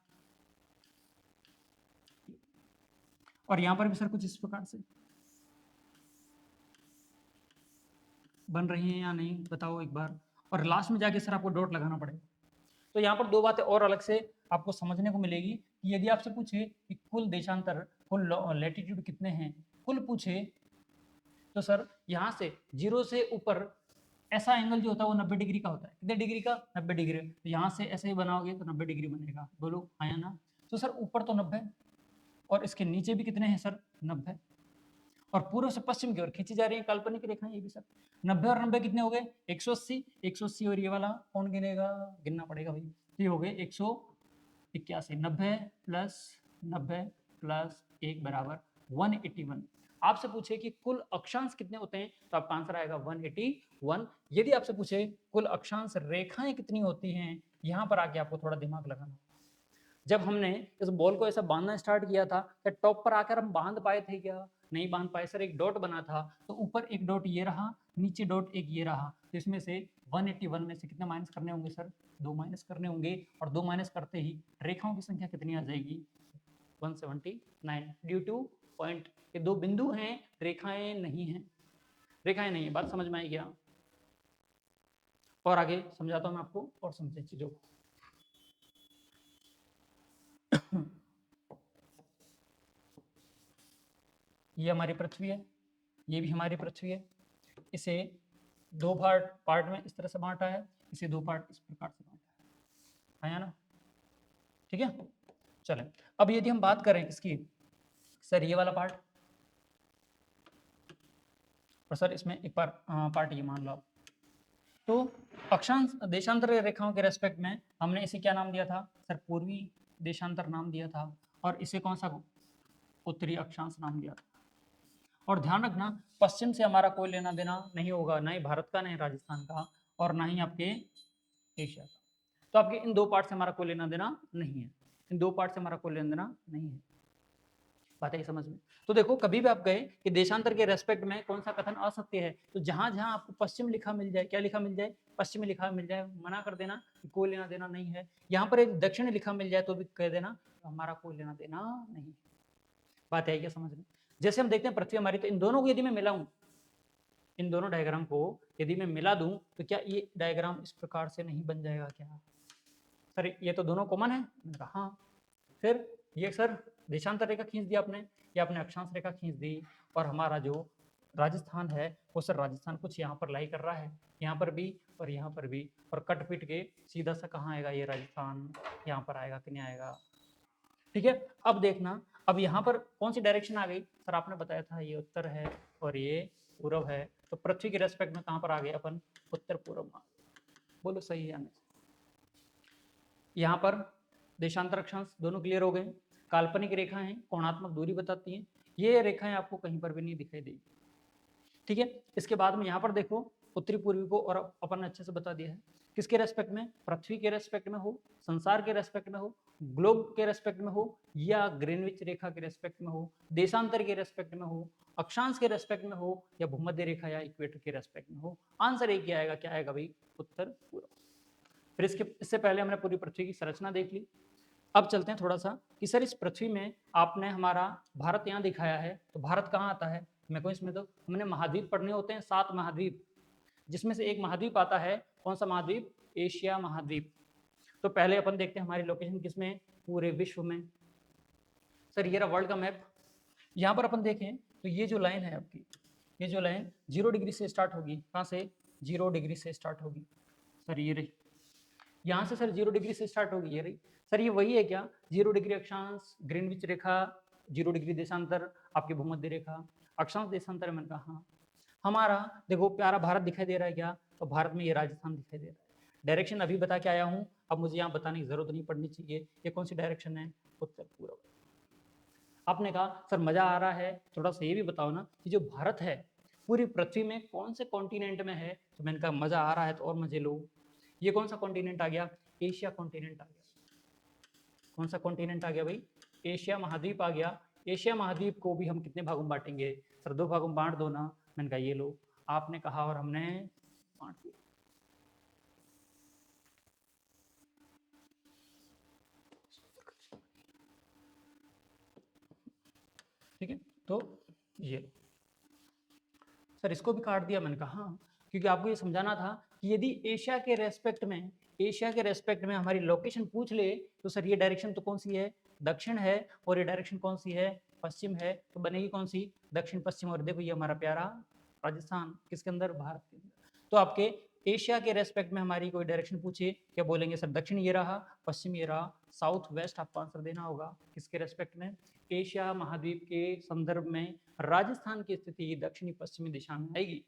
और यहां पर भी सर कुछ इस प्रकार से बन रही हैं या नहीं, बताओ एक बार। और लास्ट में जाके सर आपको डॉट लगाना पड़ेगा। तो यहाँ पर 2 बातें और अलग से आपको समझने को मिलेगी कि यदि आपसे पूछे कि कुल देशांतर, कुल लैटिट्यूड कितने हैं, कुल पूछे, तो सर यहाँ से 0 से ऊपर ऐसा एंगल जो होता है वो 90 डिग्री का होता है। कितने डिग्री का? 90 डिग्री। तो यहाँ से ऐसे ही बनाओगे तो 90 डिग्री बनेगा। बोलो हाँ या ना? तो सर ऊपर तो 90 और इसके नीचे भी कितने हैं सर? 90। और पूर्व से पश्चिम की ओर खींची जा रही है काल्पनिक रेखाएं, ये भी सर 90 और 90 कितने हो गए? 180। 180 और ये वाला कौन गिनेगा? गिनना पड़ेगा भाई। ये हो गए 181। 90 प्लस 90 प्लस 1 बराबर 181। आपसे पूछे कि कुल अक्षांश कितने होते हैं, तो आपका आंसर आएगा 181। यदि आपसे पूछे कुल अक्षांश रेखाएं कितनी होती हैं, यहां पर आके आपको थोड़ा दिमाग लगाना। जब हमने इस बॉल को ऐसा बांधना स्टार्ट किया था, तो टॉप पर आकर हम बांध पाए थे क्या? नहीं बांध पाए सर। एक डॉट बना था, तो ऊपर एक डॉट ये रहा, नीचे डॉट एक ये रहा, तो इसमें से 181 में से कितने माइनस करने होंगे सर? 2 माइनस करने होंगे। और 2 माइनस करते ही रेखाओं की संख्या कितनी आ जाएगी? 179। ड्यू टू पॉइंट, ये 2 बिंदु हैं, रेखाएं नहीं है, रेखाएं नहीं है। बात समझ में आई क्या? और आगे समझाता हूं मैं आपको और समझे चीजों को। ये हमारी पृथ्वी है, ये भी हमारी पृथ्वी है। इसे दो पार्ट में इस तरह से बांटा है, इसे दो पार्ट इस प्रकार से बांटा है ना, ठीक है। चलें, अब यदि हम बात करें इसकी, सर ये वाला पार्ट, और सर इसमें एक पार्ट ये मान लो आप, तो अक्षांश देशांतर रेखाओं के रेस्पेक्ट में हमने इसे क्या नाम दिया था सर, पूर्वी देशांतर नाम दिया था, और इसे कौन सा, उत्तरी अक्षांश नाम दिया था। और ध्यान रखना, पश्चिम से हमारा कोई लेना देना नहीं होगा, ना ही भारत का, ना ही राजस्थान का, और ना ही आपके एशिया का। तो आपके इन दो पार्ट से हमारा कोई लेना देना नहीं है, इन दो पार्ट से हमारा कोई लेना देना नहीं है। बात है समझ में। तो देखो, कभी भी आप गए कि देशांतर के रेस्पेक्ट में कौन सा कथन असत्य है, तो जहां जहां आपको पश्चिम लिखा मिल जाए, क्या लिखा मिल जाए, पश्चिम लिखा मिल जाए, मना कर देना कि कोई लेना देना नहीं है। यहाँ पर एक दक्षिण लिखा मिल जाए तो भी कह देना हमारा कोई लेना देना नहीं। बात है क्या समझ में। जैसे हम देखते हैं पृथ्वी हमारी, तो इन दोनों को यदि मैं मिलाऊं, इन दोनों डायग्राम को यदि मैं मिला दूं, तो क्या ये डायग्राम इस प्रकार से नहीं बन जाएगा क्या सर, ये तो दोनों कॉमन है। मैंने कहा हाँ। फिर ये सर देशांतर रेखा खींच दी आपने, या आपने अक्षांश रेखा खींच दी, और हमारा जो राजस्थान है वो सर राजस्थान कुछ यहाँ पर लाई कर रहा है, यहाँ पर भी और यहाँ पर भी, और कट पीट के सीधा सा कहाँ आएगा ये राजस्थान, यहाँ पर आएगा कि नहीं आएगा, ठीक है। अब देखना, अब यहाँ पर कौन सी डायरेक्शन आ गई सर, आपने बताया था ये उत्तर है और ये पूर्व है, तो पृथ्वी के रेस्पेक्ट में कहाँ पर आ गए अपन, उत्तर पूर्व में। बोलो सही है या नहीं। यहाँ पर देशांतर अक्षांश दोनों क्लियर हो गए, काल्पनिक रेखाएं हैं, कोणात्मक दूरी बताती हैं, ये रेखाएं आपको कहीं पर भी नहीं दिखाई देगी, ठीक है। इसके बाद में यहाँ पर देखो, उत्तरी पूर्वी को और अपन अच्छे से बता दिया है, किसके रेस्पेक्ट में, पृथ्वी के रेस्पेक्ट में हो, संसार के रेस्पेक्ट में हो, ग्लोब के रेस्पेक्ट में हो, या ग्रीनविच रेखा के रेस्पेक्ट में हो, देशांतर के रेस्पेक्ट में हो, अक्षांश के रेस्पेक्ट में हो, या भूमध्य रेखा या इक्वेटर के रेस्पेक्ट में हो, आंसर एक ही आएगा, क्या आएगा भाई, उत्तर पूर्व। फिर इससे पहले हमने पूरी पृथ्वी की संरचना देख ली। अब चलते हैं थोड़ा सा कि सर इस पृथ्वी में आपने हमारा भारत यहाँ दिखाया है, तो भारत कहाँ आता है, मेरे को इसमें तो हमने महाद्वीप पढ़ने होते हैं, 7 महाद्वीप, जिसमें से एक महाद्वीप आता है, कौन सा महाद्वीप, एशिया महाद्वीप। तो पहले अपन देखते हैं हमारी लोकेशन किसमें, पूरे विश्व में। सर ये रहा वर्ल्ड का मैप, यहाँ पर अपन देखें तो ये जो लाइन है आपकी, ये जो लाइन 0 डिग्री से स्टार्ट होगी, कहाँ से, 0 डिग्री से स्टार्ट होगी सर, ये रही, यहाँ से सर 0 डिग्री से स्टार्ट होगी, ये रही सर, ये वही है क्या, 0 डिग्री अक्षांश, ग्रीनविच रेखा, 0 डिग्री देशांतर, आपकी भूमध्य रेखा, अक्षांश देशांतर, मैंने कहा हाँ। हमारा देखो प्यारा भारत दिखाई दे रहा है क्या, तो भारत में ये राजस्थान दिखाई दे रहा है। डायरेक्शन अभी बता के आया हूँ, अब मुझे यहाँ बताने की जरूरत नहीं पड़नी चाहिए, ये कौन सी डायरेक्शन है, उत्तर पूर्व। आपने कहा सर मजा आ रहा है, थोड़ा सा ये भी बताओ ना कि जो भारत है पूरी पृथ्वी में कौन से कॉन्टिनेंट में है, तो मैंने कहा मजा आ रहा है तो और मजे लो। ये कौन सा कॉन्टिनेंट आ गया, एशिया कॉन्टिनेंट आ गया। कौन सा कॉन्टिनेंट आ गया भाई, एशिया महाद्वीप आ गया। एशिया महाद्वीप को भी हम कितने भागों में बांटेंगे सर, 2 भागों में बांट दो ना। मैंने कहा ये लो, आपने कहा और हमने बांट दिया। ठीक है, तो ये सर इसको भी काट दिया। मैंने कहा हाँ, क्योंकि आपको ये समझाना था कि यदि एशिया के रेस्पेक्ट में, एशिया के रेस्पेक्ट में हमारी लोकेशन पूछ ले, तो सर ये डायरेक्शन तो कौन सी है, दक्षिण है, और ये डायरेक्शन कौन सी है, पश्चिम है, तो बनेगी कौन सी, दक्षिण पश्चिम। और देखो ये हमारा प्यारा राजस्थान किसके अंदर, भारत के अंदर। तो आपके एशिया के रेस्पेक्ट में हमारी कोई डायरेक्शन पूछे, क्या बोलेंगे सर, दक्षिण ये रहा, पश्चिम ये रहा, साउथ वेस्ट आपको आंसर देना होगा। किसके रेस्पेक्ट में, एशिया महाद्वीप के संदर्भ में राजस्थान की स्थिति दक्षिणी पश्चिमी दिशा में आएगी।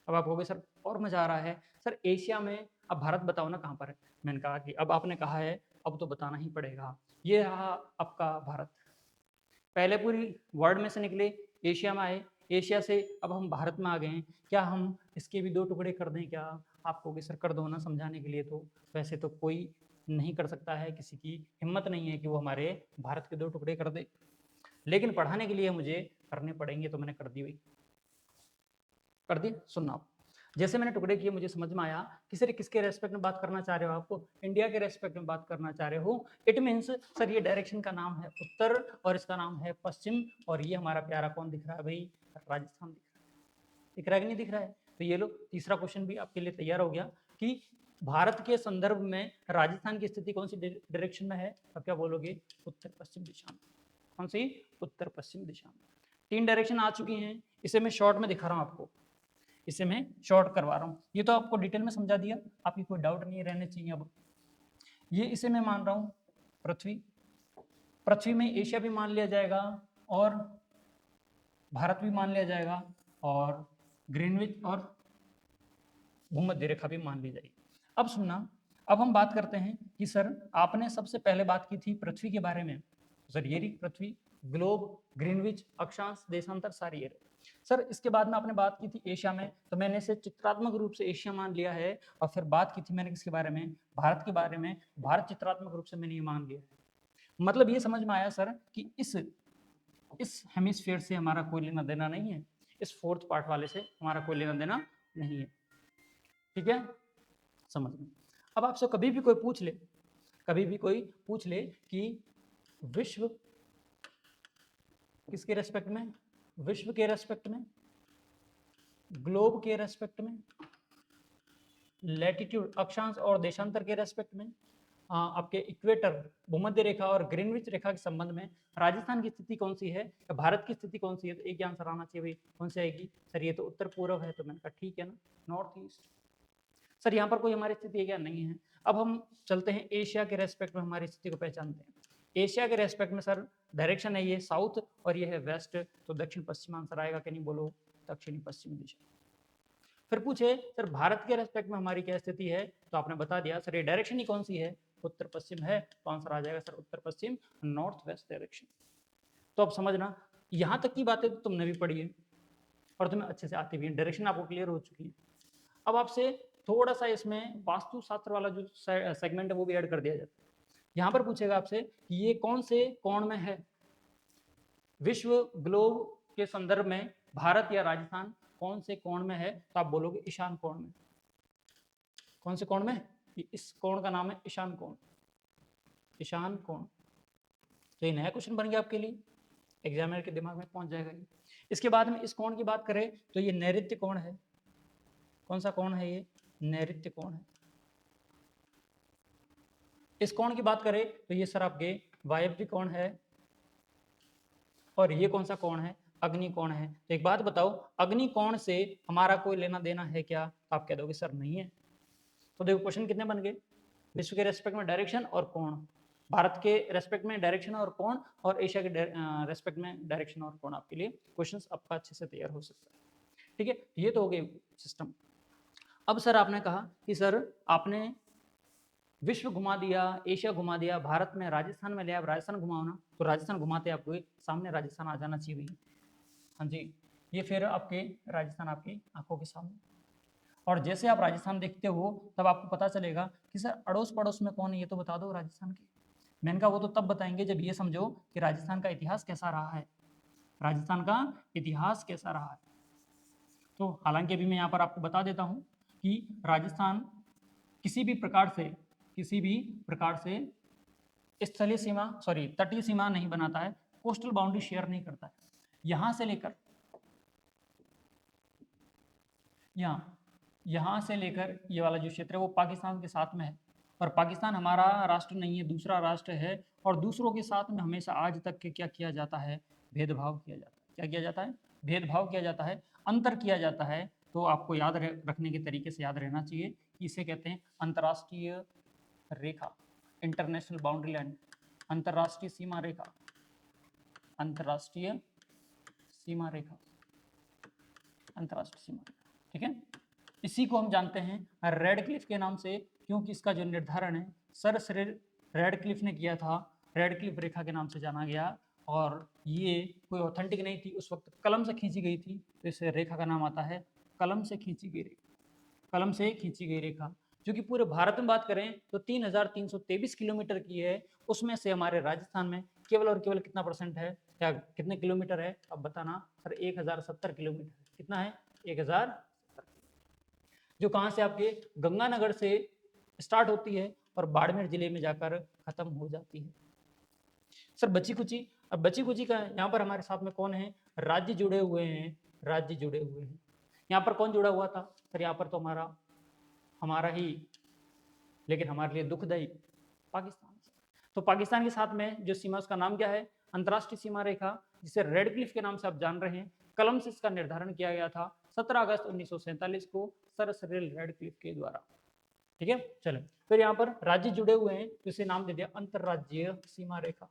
अब आप कहोगे सर और मजा आ रहा है, सर एशिया में अब भारत बताओ ना कहाँ पर है। मैंने कहा कि अब आपने कहा है, अब तो बताना ही पड़ेगा। ये रहा आपका भारत, पहले पूरी वर्ल्ड में से निकले, एशिया में आए, एशिया से अब हम भारत में आ गए हैं। क्या हम इसके भी 2 टुकड़े कर दें क्या, आप कहोगे सर कर दो ना, समझाने के लिए। तो वैसे तो कोई नहीं कर सकता है, किसी की हिम्मत नहीं है कि वो हमारे भारत के 2 टुकड़े कर दे, लेकिन पढ़ाने के लिए मुझे करने पड़ेंगे, तो मैंने कर दी भाई, कर दी। सुनना आप, जैसे मैंने टुकड़े किए मुझे समझ में आया कि सर किसके रेस्पेक्ट में बात करना चाह रहे हो, आपको इंडिया के रेस्पेक्ट में बात करना चाह रहे हो। इट मीन्स सर ये डायरेक्शन का नाम है उत्तर और इसका नाम है पश्चिम, और ये हमारा प्यारा कौन दिख रहा है भाई, राजस्थान दिख रहा है कि नहीं दिख रहा है। तो ये लो तीसरा क्वेश्चन भी आपके लिए तैयार हो गया कि भारत के संदर्भ में राजस्थान की स्थिति कौन सी डायरेक्शन में है, अब क्या बोलोगे, उत्तर पश्चिम दिशा में। कौन सी, उत्तर पश्चिम दिशा में। 3 डायरेक्शन आ चुकी हैं, इसे मैं शॉर्ट में दिखा रहा हूँ आपको, इसे मैं शॉर्ट करवा रहा हूँ। ये तो आपको डिटेल में समझा दिया, आपकी कोई डाउट नहीं रहने चाहिए। अब ये इसे मैं मान रहा हूँ पृथ्वी, पृथ्वी में एशिया भी मान लिया जाएगा और भारत भी मान लिया जाएगा और ग्रीनविच और भूमध्य रेखा भी मान ली जाएगी। अब सुनना, अब हम बात करते हैं कि सर आपने सबसे पहले बात की थी पृथ्वी के बारे में, सर ये रही पृथ्वी, ग्लोब, ग्रीनविच, अक्षांश, देशांतर, सारी ये रहे। सर इसके बाद में आपने बात की थी एशिया में, तो मैंने इसे चित्रात्मक रूप से एशिया मान लिया है, और फिर बात की थी मैंने किसके बारे में, भारत के बारे में, भारत चित्रात्मक रूप से मैंने ये मान लिया है। मतलब ये समझ में आया सर कि इस हेमिस्फीयर से हमारा कोई लेना देना नहीं है, इस फोर्थ पार्ट वाले से हमारा कोई लेना देना नहीं है। ठीक है, समझ में। अब आपसे कभी भी कोई पूछ ले, कभी भी कोई पूछ ले कि विश्व किसके रेस्पेक्ट में, विश्व के रेस्पेक्ट में, ग्लोब के रेस्पेक्ट में, लैटिट्यूड अक्षांश और देशांतर के रेस्पेक्ट में, आपके इक्वेटर भूमध्य रेखा और ग्रीनविच रेखा के संबंध में राजस्थान की स्थिति कौन सी है या भारत की स्थिति कौन सी है, तो एक ही आंसर आना चाहिए भाई, कौन सी आएगी सर, ये तो उत्तर पूर्व है, तो मैंने कहा ठीक है ना, नॉर्थ ईस्ट। सर यहाँ पर कोई हमारी स्थिति है क्या, नहीं है। अब हम चलते हैं एशिया के रेस्पेक्ट में हमारी स्थिति को पहचानते हैं। एशिया के रेस्पेक्ट में सर डायरेक्शन है ये साउथ और ये है वेस्ट, तो दक्षिण पश्चिम आंसर आएगा कि नहीं, बोलो, दक्षिणी पश्चिमी दिशा। फिर पूछे सर भारत के रेस्पेक्ट में हमारी क्या स्थिति है, तो आपने बता दिया सर ये डायरेक्शन ही कौन सी है, उत्तर पश्चिम है, तो आंसर आ जाएगा सर उत्तर पश्चिम, नॉर्थ वेस्ट डायरेक्शन। तो अब समझना, यहां तक की बातें तो तुमने भी पढ़ी है और तुम्हें अच्छे से आती भी है, डायरेक्शन आपको क्लियर हो चुकी है। अब आपसे थोड़ा सा इसमें वास्तुशास्त्र वाला जो सेगमेंट है वो भी ऐड कर दिया जाता है। यहाँ पर पूछेगा आपसे कि ये कौन से कोण में है, विश्व ग्लोब के संदर्भ में भारत या राजस्थान कौन से कोण में है, तो आप बोलोगे ईशान कोण में। कौन से कोण में, इस कोण का नाम है ईशान कोण, ईशान कोण। तो ये नया क्वेश्चन बन गया आपके लिए, एग्जामिनर के दिमाग में पहुंच जाएगा ये। इसके बाद में इस कोण की बात करें तो ये नैऋत्य कोण है। कौन सा कोण है, ये नैऋत्य कोण है। इस कोण की बात करें तो ये सर आपके वायव्य कोण है, और ये कौन सा कोण है, अग्नि कोण है। तो एक बात बताओ, अग्नि कोण से हमारा कोई लेना देना है क्या, तो आप कह दोगे सर नहीं है। तो देखो क्वेश्चन कितने बन गए, विश्व के रेस्पेक्ट में डायरेक्शन और कोण, भारत के रेस्पेक्ट में डायरेक्शन और कोण, और एशिया के रेस्पेक्ट में डायरेक्शन और कोण। आपके लिए क्वेश्चंस आपका अच्छे से तैयार हो सकता है। ठीक है, ये तो हो गए सिस्टम। अब सर आपने कहा कि सर आपने विश्व घुमा दिया, एशिया घुमा दिया, भारत में राजस्थान में ले आप राजस्थान घुमाओ ना, तो राजस्थान घुमाते आपको सामने राजस्थान आ जाना चाहिए। हाँ जी, ये फिर आपके राजस्थान आपकी आंखों के सामने, और जैसे आप राजस्थान देखते हो तब आपको पता चलेगा कि सर अड़ोस पड़ोस में कौन है, ये तो बता दो राजस्थान के। मैंने कहा वो तो तब बताएंगे जब ये समझो कि राजस्थान का इतिहास कैसा रहा है, राजस्थान का इतिहास कैसा रहा है। तो हालांकि अभी मैं यहाँ पर आपको बता देता हूँ कि राजस्थान किसी भी प्रकार से स्थलीय सीमा, सॉरी तटीय सीमा नहीं बनाता है, कोस्टल बाउंड्री शेयर नहीं करता है। यहाँ से लेकर यहाँ से लेकर ये वाला जो क्षेत्र है वो पाकिस्तान के साथ में है, और पाकिस्तान हमारा राष्ट्र नहीं है, दूसरा राष्ट्र है, और दूसरों के साथ में हमेशा आज तक के क्या किया जाता है, भेदभाव किया जाता है। क्या किया जाता है, भेदभाव किया जाता है, अंतर किया जाता है। तो आपको याद रखने के तरीके से याद रहना चाहिए कि इसे कहते हैं अंतर्राष्ट्रीय रेखा, इंटरनेशनल बाउंड्री लाइन, अंतर्राष्ट्रीय सीमा रेखा, अंतर्राष्ट्रीय सीमा रेखा, अंतर्राष्ट्रीय सीमा। ठीक है, इसी को हम जानते हैं रेड क्लिफ के नाम से, क्योंकि इसका जो निर्धारण है सर रेड क्लिफ ने किया था, रेड क्लिफ रेखा के नाम से जाना गया, और ये कोई ऑथेंटिक नहीं थी, उस वक्त कलम से खींची गई थी, तो इस रेखा का नाम आता है कलम से खींची गई रेखा, कलम से खींची गई रेखा, जो कि पूरे भारत में बात करें तो 3,323 किलोमीटर की है। उसमें से हमारे राजस्थान में केवल और केवल कितना परसेंट है, या कितने किलोमीटर है, अब बताना सर, 1070 किलोमीटर। कितना है, 1000, जो कहाँ से आपके गंगानगर से स्टार्ट होती है और बाड़मेर जिले में जाकर खत्म हो जाती है। सर बची कुची, अब बची कुची का यहाँ पर हमारे साथ में कौन है, राज्य जुड़े हुए हैं, राज्य जुड़े हुए हैं। यहाँ पर कौन जुड़ा हुआ था सर, यहाँ पर तो हमारा ही, लेकिन हमारे लिए दुखदायी, पाकिस्तान। तो पाकिस्तान के साथ में जो सीमा, उसका नाम क्या है, अंतर्राष्ट्रीय सीमा रेखा, जिसे रेड क्लिफ के नाम से आप जान रहे हैं, कलम से इसका निर्धारण किया गया था 17 अगस्त 1947 को सर सिरिल रेडक्लिफ के द्वारा। ठीक है, चलो फिर यहाँ पर राज्य जुड़े हुए हैं, जिसे नाम दे दिया अंतरराज्यीय सीमा रेखा।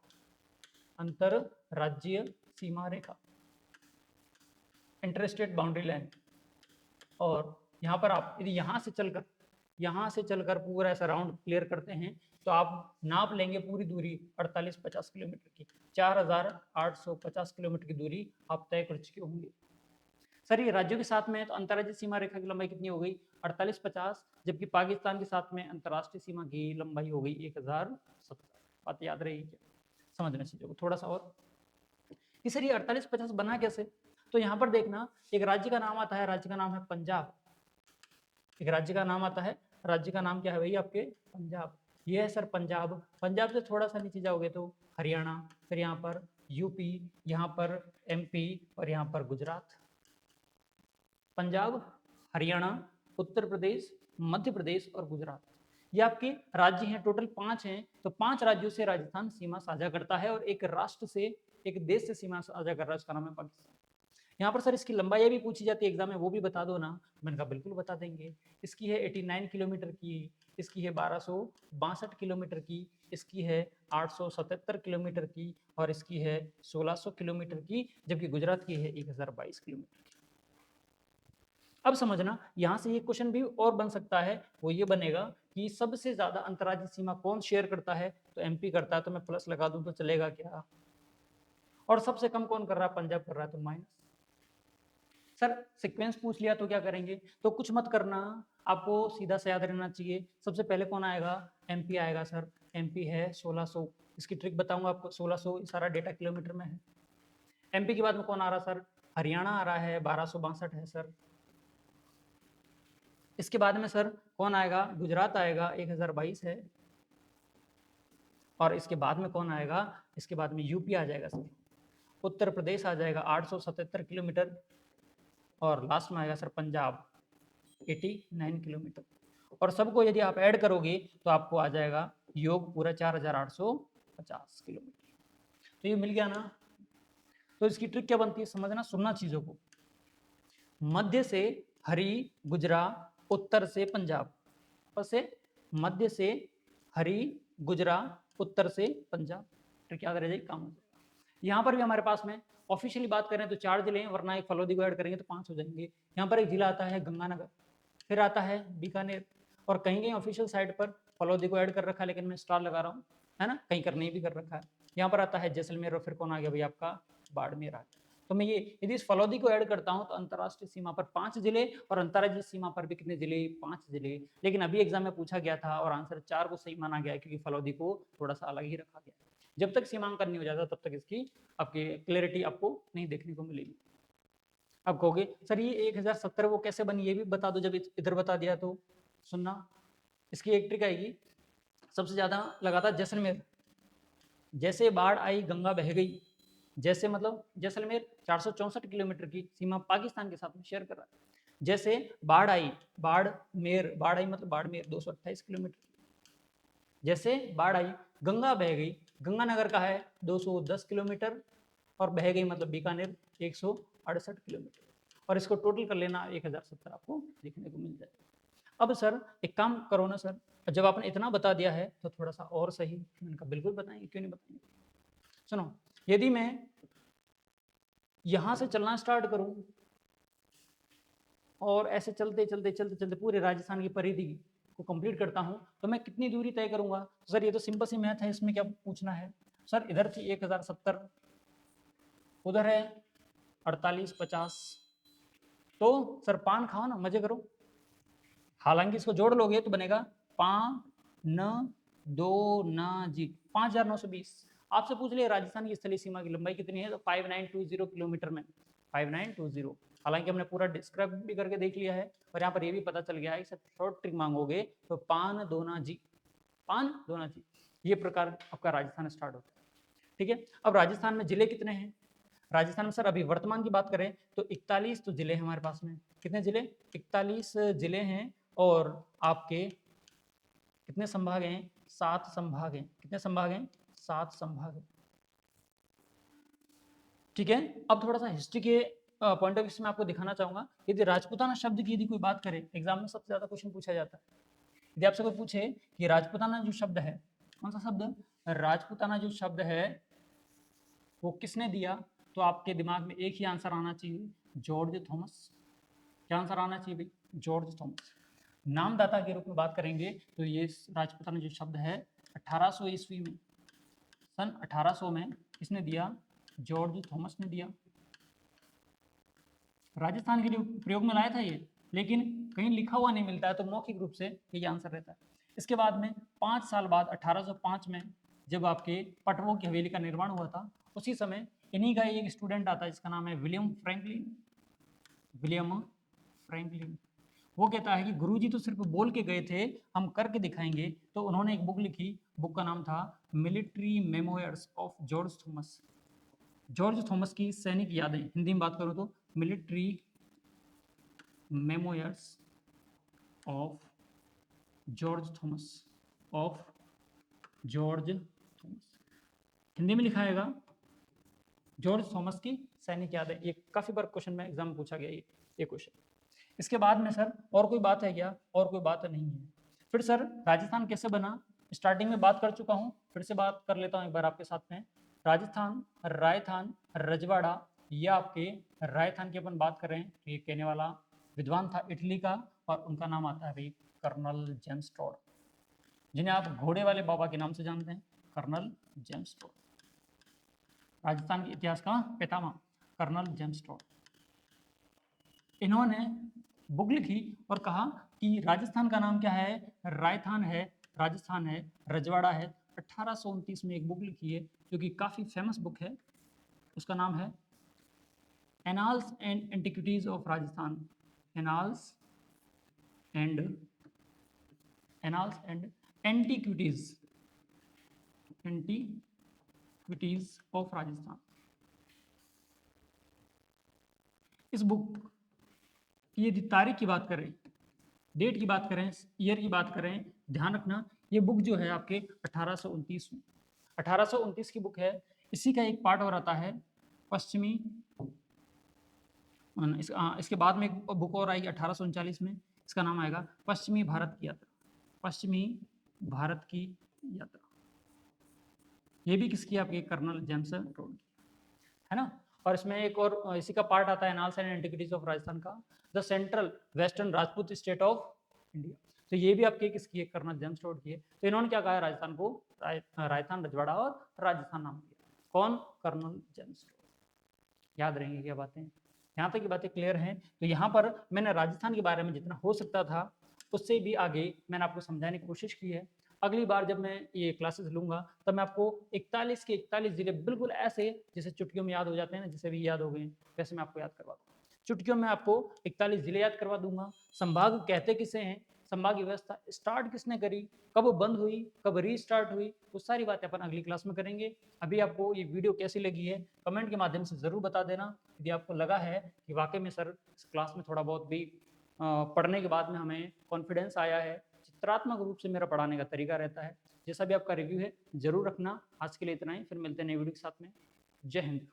अंतरराज्यीय सीमा रेखा, इंटरस्टेट बाउंड्री लाइन। और यहाँ पर आप यदि यहाँ से चलकर पूरा ऐसा राउंड क्लियर करते हैं तो आप नाप लेंगे पूरी दूरी 48-50 किलोमीटर की, 4850 किलोमीटर की दूरी आप तय कर चुके होंगे। सर ये राज्यों के साथ में है तो अंतर्राज्यीय सीमा रेखा की लंबाई कितनी हो गई 48-50, जबकि पाकिस्तान के साथ में अंतर्राष्ट्रीय सीमा की लंबाई हो गई 1070। बात याद रहेगी क्या, समझना चीजों को थोड़ा सा। और कि सर ये 48-50 बना कैसे, तो यहाँ पर देखना एक राज्य का नाम आता है, राज्य का नाम है पंजाब। एक राज्य का नाम आता है, राज्य का नाम क्या है भाई आपके, पंजाब। ये है सर पंजाब। पंजाब से थोड़ा सा नीचे जाओगे तो हरियाणा, फिर यहाँ पर यूपी, यहाँ पर एमपी और यहाँ पर गुजरात। पंजाब, हरियाणा, उत्तर प्रदेश, मध्य प्रदेश और गुजरात, ये आपके राज्य हैं। टोटल 5 हैं, तो 5 राज्यों से राजस्थान सीमा साझा करता है और एक राष्ट्र से, एक देश से सीमा साझा कर रहा है, उसका नाम है पाकिस्तान। यहाँ पर सर इसकी लंबाई भी पूछी जाती है एग्जाम में, वो भी बता दो ना। मैंने कहा बिल्कुल बता देंगे। इसकी है 89 किलोमीटर की, इसकी है 1262 किलोमीटर की, इसकी है 877 किलोमीटर की और इसकी है 1600 किलोमीटर की, जबकि गुजरात की है 1022 किलोमीटर की। अब समझना यहाँ से ये क्वेश्चन भी और बन सकता है, वो ये बनेगा कि सबसे ज्यादा अंतर्राज्यीय सीमा कौन शेयर करता है, तो एमपी करता है, तो मैं प्लस लगा दूं तो चलेगा क्या। और सबसे कम कौन कर रहा है, पंजाब कर रहा है, तो माइनस। सर सीक्वेंस पूछ लिया तो क्या करेंगे, तो कुछ मत करना, आपको सीधा से याद रहना चाहिए। सबसे पहले कौन आएगा, एमपी आएगा सर। एमपी है 1600, इसकी ट्रिक बताऊंगा आपको। 1600 सारा डेटा किलोमीटर में है। एमपी के बाद में कौन आ रहा सर, हरियाणा आ रहा है, 1262 है सर। इसके बाद में सर कौन आएगा, गुजरात आएगा, 1022 है। और इसके बाद में कौन आएगा, इसके बाद में यूपी आ जाएगा सर। उत्तर प्रदेश आ जाएगा 877 किलोमीटर। और लास्ट में आएगा सर पंजाब 89 किलोमीटर। और सबको यदि आप ऐड करोगे तो आपको आ जाएगा योग पूरा 4850 किलोमीटर। तो ये मिल गया ना। तो इसकी ट्रिक क्या बनती है, समझना, सुनना चीजों को। मध्य से हरी गुजरा, उत्तर से पंजाब, से मध्य से हरी गुजरा, उत्तर से पंजाब। ट्रिक याद रह जाएगी, काम हो जाएगा। यहाँ पर भी हमारे पास में ऑफिशियली बात करें तो 4 जिले हैं, वरना एक फलोदी को ऐड करेंगे तो 5 हो जाएंगे। यहाँ पर एक जिला आता है गंगानगर, फिर आता है बीकानेर, और कहीं कहीं ऑफिशियल साइट पर फलोदी को ऐड कर रखा है, लेकिन मैं स्टार लगा रहा हूँ, है ना, कहीं करने भी कर रखा है। यहाँ पर आता है जैसलमेर, और फिर कौन आ गया भाई आपका, बाड़मेर आ गया। तो मैं ये यदि इस फलोदी को ऐड करता हूं तो अंतर्राष्ट्रीय सीमा पर 5 जिले और अंतर्राज्यीय सीमा पर भी कितने जिले, 5 जिले। लेकिन अभी एग्जाम में पूछा गया था और आंसर 4 को सही माना गया, क्योंकि फलोदी को थोड़ा सा अलग ही रखा गया। जब तक सीमांकन नहीं हो जाता तब तक इसकी आपकी क्लियरिटी आपको नहीं देखने को मिलेगी। अब कहोगे सर ये 1070 वो कैसे बनी, ये भी बता दो। जब इधर बता दिया तो सुनना, इसकी एक ट्रिक आएगी। सबसे ज्यादा लगातार जैसलमेर, जैसे बाढ़ आई गंगा बह गई, जैसे मतलब जैसलमेर 464 किलोमीटर की सीमा पाकिस्तान के साथ में शेयर कर रहा है। जैसे बाढ़ आई, बाढ़ आई मतलब बाड़मेर 228 किलोमीटर। जैसे बाढ़ आई, गंगा बह गई, गंगानगर का है 210 किलोमीटर, और बह गई मतलब बीकानेर 168 किलोमीटर। और इसको टोटल कर लेना 1070 आपको देखने को मिल जाएगा। अब सर एक काम करो ना सर, जब आपने इतना बता दिया है तो थोड़ा सा और सही। मैंने कहा बिल्कुल बताएंगे, क्यों नहीं बताएंगे। सुनो, यदि मैं यहां से चलना स्टार्ट करूं और ऐसे चलते चलते चलते चलते पूरे राजस्थान की परिधि को कंप्लीट करता हूं, तो मैं कितनी दूरी तय करूंगा। तो सर ये तो सिंपल सी मैथ है, इसमें क्या पूछना है। सर इधर थी 1070, उधर है 4850, तो सर पान खाओ ना, मजे करो। हालांकि इसको जोड़ लोगे तो बनेगा 5 जी 5920। आपसे पूछ लिया राजस्थान की स्थलीय सीमा की लंबाई कितनी है, तो 5920 किलोमीटर में 5920। हालांकि हमने पूरा डिस्क्राइब भी करके देख लिया है, और यहाँ पर ये भी पता चल गया है कि शॉर्ट ट्रिक मांगोगे तो 5 जी, ये प्रकार आपका राजस्थान स्टार्ट होता है। ठीक है, अब राजस्थान में जिले कितने हैं। राजस्थान में सर अभी वर्तमान की बात करें तो 41 तो जिले हैं हमारे पास में। कितने जिले, 41 जिले हैं। और आपके कितने संभाग हैं, 7 संभाग हैं। कितने संभाग हैं, 7 संभाग हैं। ठीक है। अब थोड़ा सा हिस्ट्री के पॉइंट ऑफ व्यू से मैं आपको दिखाना चाहूंगा। यदि राजपूताना शब्द की यदि कोई बात करें, एग्जाम में सबसे ज्यादा क्वेश्चन पूछा जाता है। यदि आपसे कोई पूछे कि राजपूताना जो शब्द है, कौन सा शब्द, राजपूताना जो शब्द है वो किसने दिया, तो आपके दिमाग में एक ही आंसर आना चाहिए, जॉर्ज थॉमस। क्या आंसर आना चाहिए भाई, जॉर्ज थॉमस। नामदाता के रूप में बात करेंगे तो ये राजपूताना जो शब्द है 1800 ईस्वी में, सन 1800 में किसने दिया, जॉर्ज थॉमस ने दिया। राजस्थान के लिए प्रयोग में लाया था ये, लेकिन कहीं लिखा हुआ नहीं मिलता है, तो मौखिक रूप से ये आंसर रहता है। इसके बाद में 5 साल बाद 1805 में जब आपके पटवों की हवेली का निर्माण हुआ था, उसी समय इन्हीं का एक स्टूडेंट आता है जिसका नाम है विलियम फ्रैंकलिन। विलियम फ्रैंकलिन वो कहता है कि गुरुजी तो सिर्फ बोल के गए थे, हम करके दिखाएंगे। तो उन्होंने एक बुक लिखी, बुक का नाम था military memoirs of George Thomas. George Thomas की सैनिक यादें, हिंदी में बात करूं तो military memoirs of George Thomas, of George Thomas, Hindi में लिखा आएगा जॉर्ज थॉमस की सैनिक यादें। ये काफी बार क्वेश्चन में एग्जाम में पूछा गया ये क्वेश्चन। इसके बाद में सर और कोई बात है क्या, और कोई बात नहीं है। फिर सर राजस्थान कैसे बना, स्टार्टिंग में बात कर चुका हूँ, फिर से बात कर लेता हूँ एक बार आपके साथ में। राजस्थान, रायथान, रजवाड़ा, या आपके रायथान की अपन बात करें तो ये कहने वाला विद्वान था इटली का, और उनका नाम आता है भाई कर्नल जेम्स टॉड, जिन्हें आप घोड़े वाले बाबा के नाम से जानते हैं, कर्नल जेम्स टॉड। राजस्थान के इतिहास का पितामह कर्नल जेम्स टॉड। इन्होंने बुक लिखी और कहा कि राजस्थान का नाम क्या है, रायथान है, राजस्थान है, रजवाड़ा है। 1829 में एक बुक लिखी है जो कि काफ़ी फेमस बुक है, उसका नाम है annals and antiquities of Rajasthan. Annals and antiquities of Rajasthan. इस बुक की यदि तारीख की बात करें, डेट की बात करें, ईयर की बात करें, ध्यान रखना ये बुक जो है आपके 1829 में, 1829 की बुक है। इसी का एक पार्ट और आता है पश्चिमी, इसके बाद में एक बुक और आएगी 1839 में, इसका नाम आएगा पश्चिमी भारत की यात्रा। पश्चिमी भारत की यात्रा, ये भी किसकी, आपके कर्नल जेम्स टॉड की, है ना। और इसमें एक और इसी का पार्ट आता है annals and antiquities of Rajasthan का, the central western Rajput state of India. तो ये भी आपके किसकी है, कर्नल जेम्स टॉड की है। तो इन्होंने क्या कहा है, राजस्थान को राजस्थान, रजवाड़ा और राजस्थान नाम दिया। कौन, कर्नल जेम्स टॉड। याद रहेंगे क्या बातें, यहाँ तक की बातें क्लियर हैं। तो यहाँ पर मैंने राजस्थान के बारे में जितना हो सकता था उससे भी आगे मैंने आपको समझाने की कोशिश की है। अगली बार जब मैं ये क्लासेस लूंगा तब मैं आपको 41 के 41 जिले बिल्कुल ऐसे जैसे चुटकियों में याद हो जाते हैं ना, जैसे भी याद हो गए वैसे मैं आपको याद करवा दूंगा। चुटकियों में आपको 41 जिले याद करवा दूंगा। संभाग कहते किसे हैं, संभाग व्यवस्था स्टार्ट किसने करी, कब बंद हुई, कब रीस्टार्ट हुई, वो सारी बातें अपन अगली क्लास में करेंगे। अभी आपको ये वीडियो कैसी लगी है कमेंट के माध्यम से ज़रूर बता देना। यदि आपको लगा है कि वाकई में सर इस क्लास में थोड़ा बहुत भी पढ़ने के बाद में हमें कॉन्फिडेंस आया है, चित्रात्मक रूप से मेरा पढ़ाने का तरीका रहता है, जैसा भी आपका रिव्यू है जरूर रखना। आज के लिए इतना ही, फिर मिलते हैं नई वीडियो के साथ में। जय हिंद।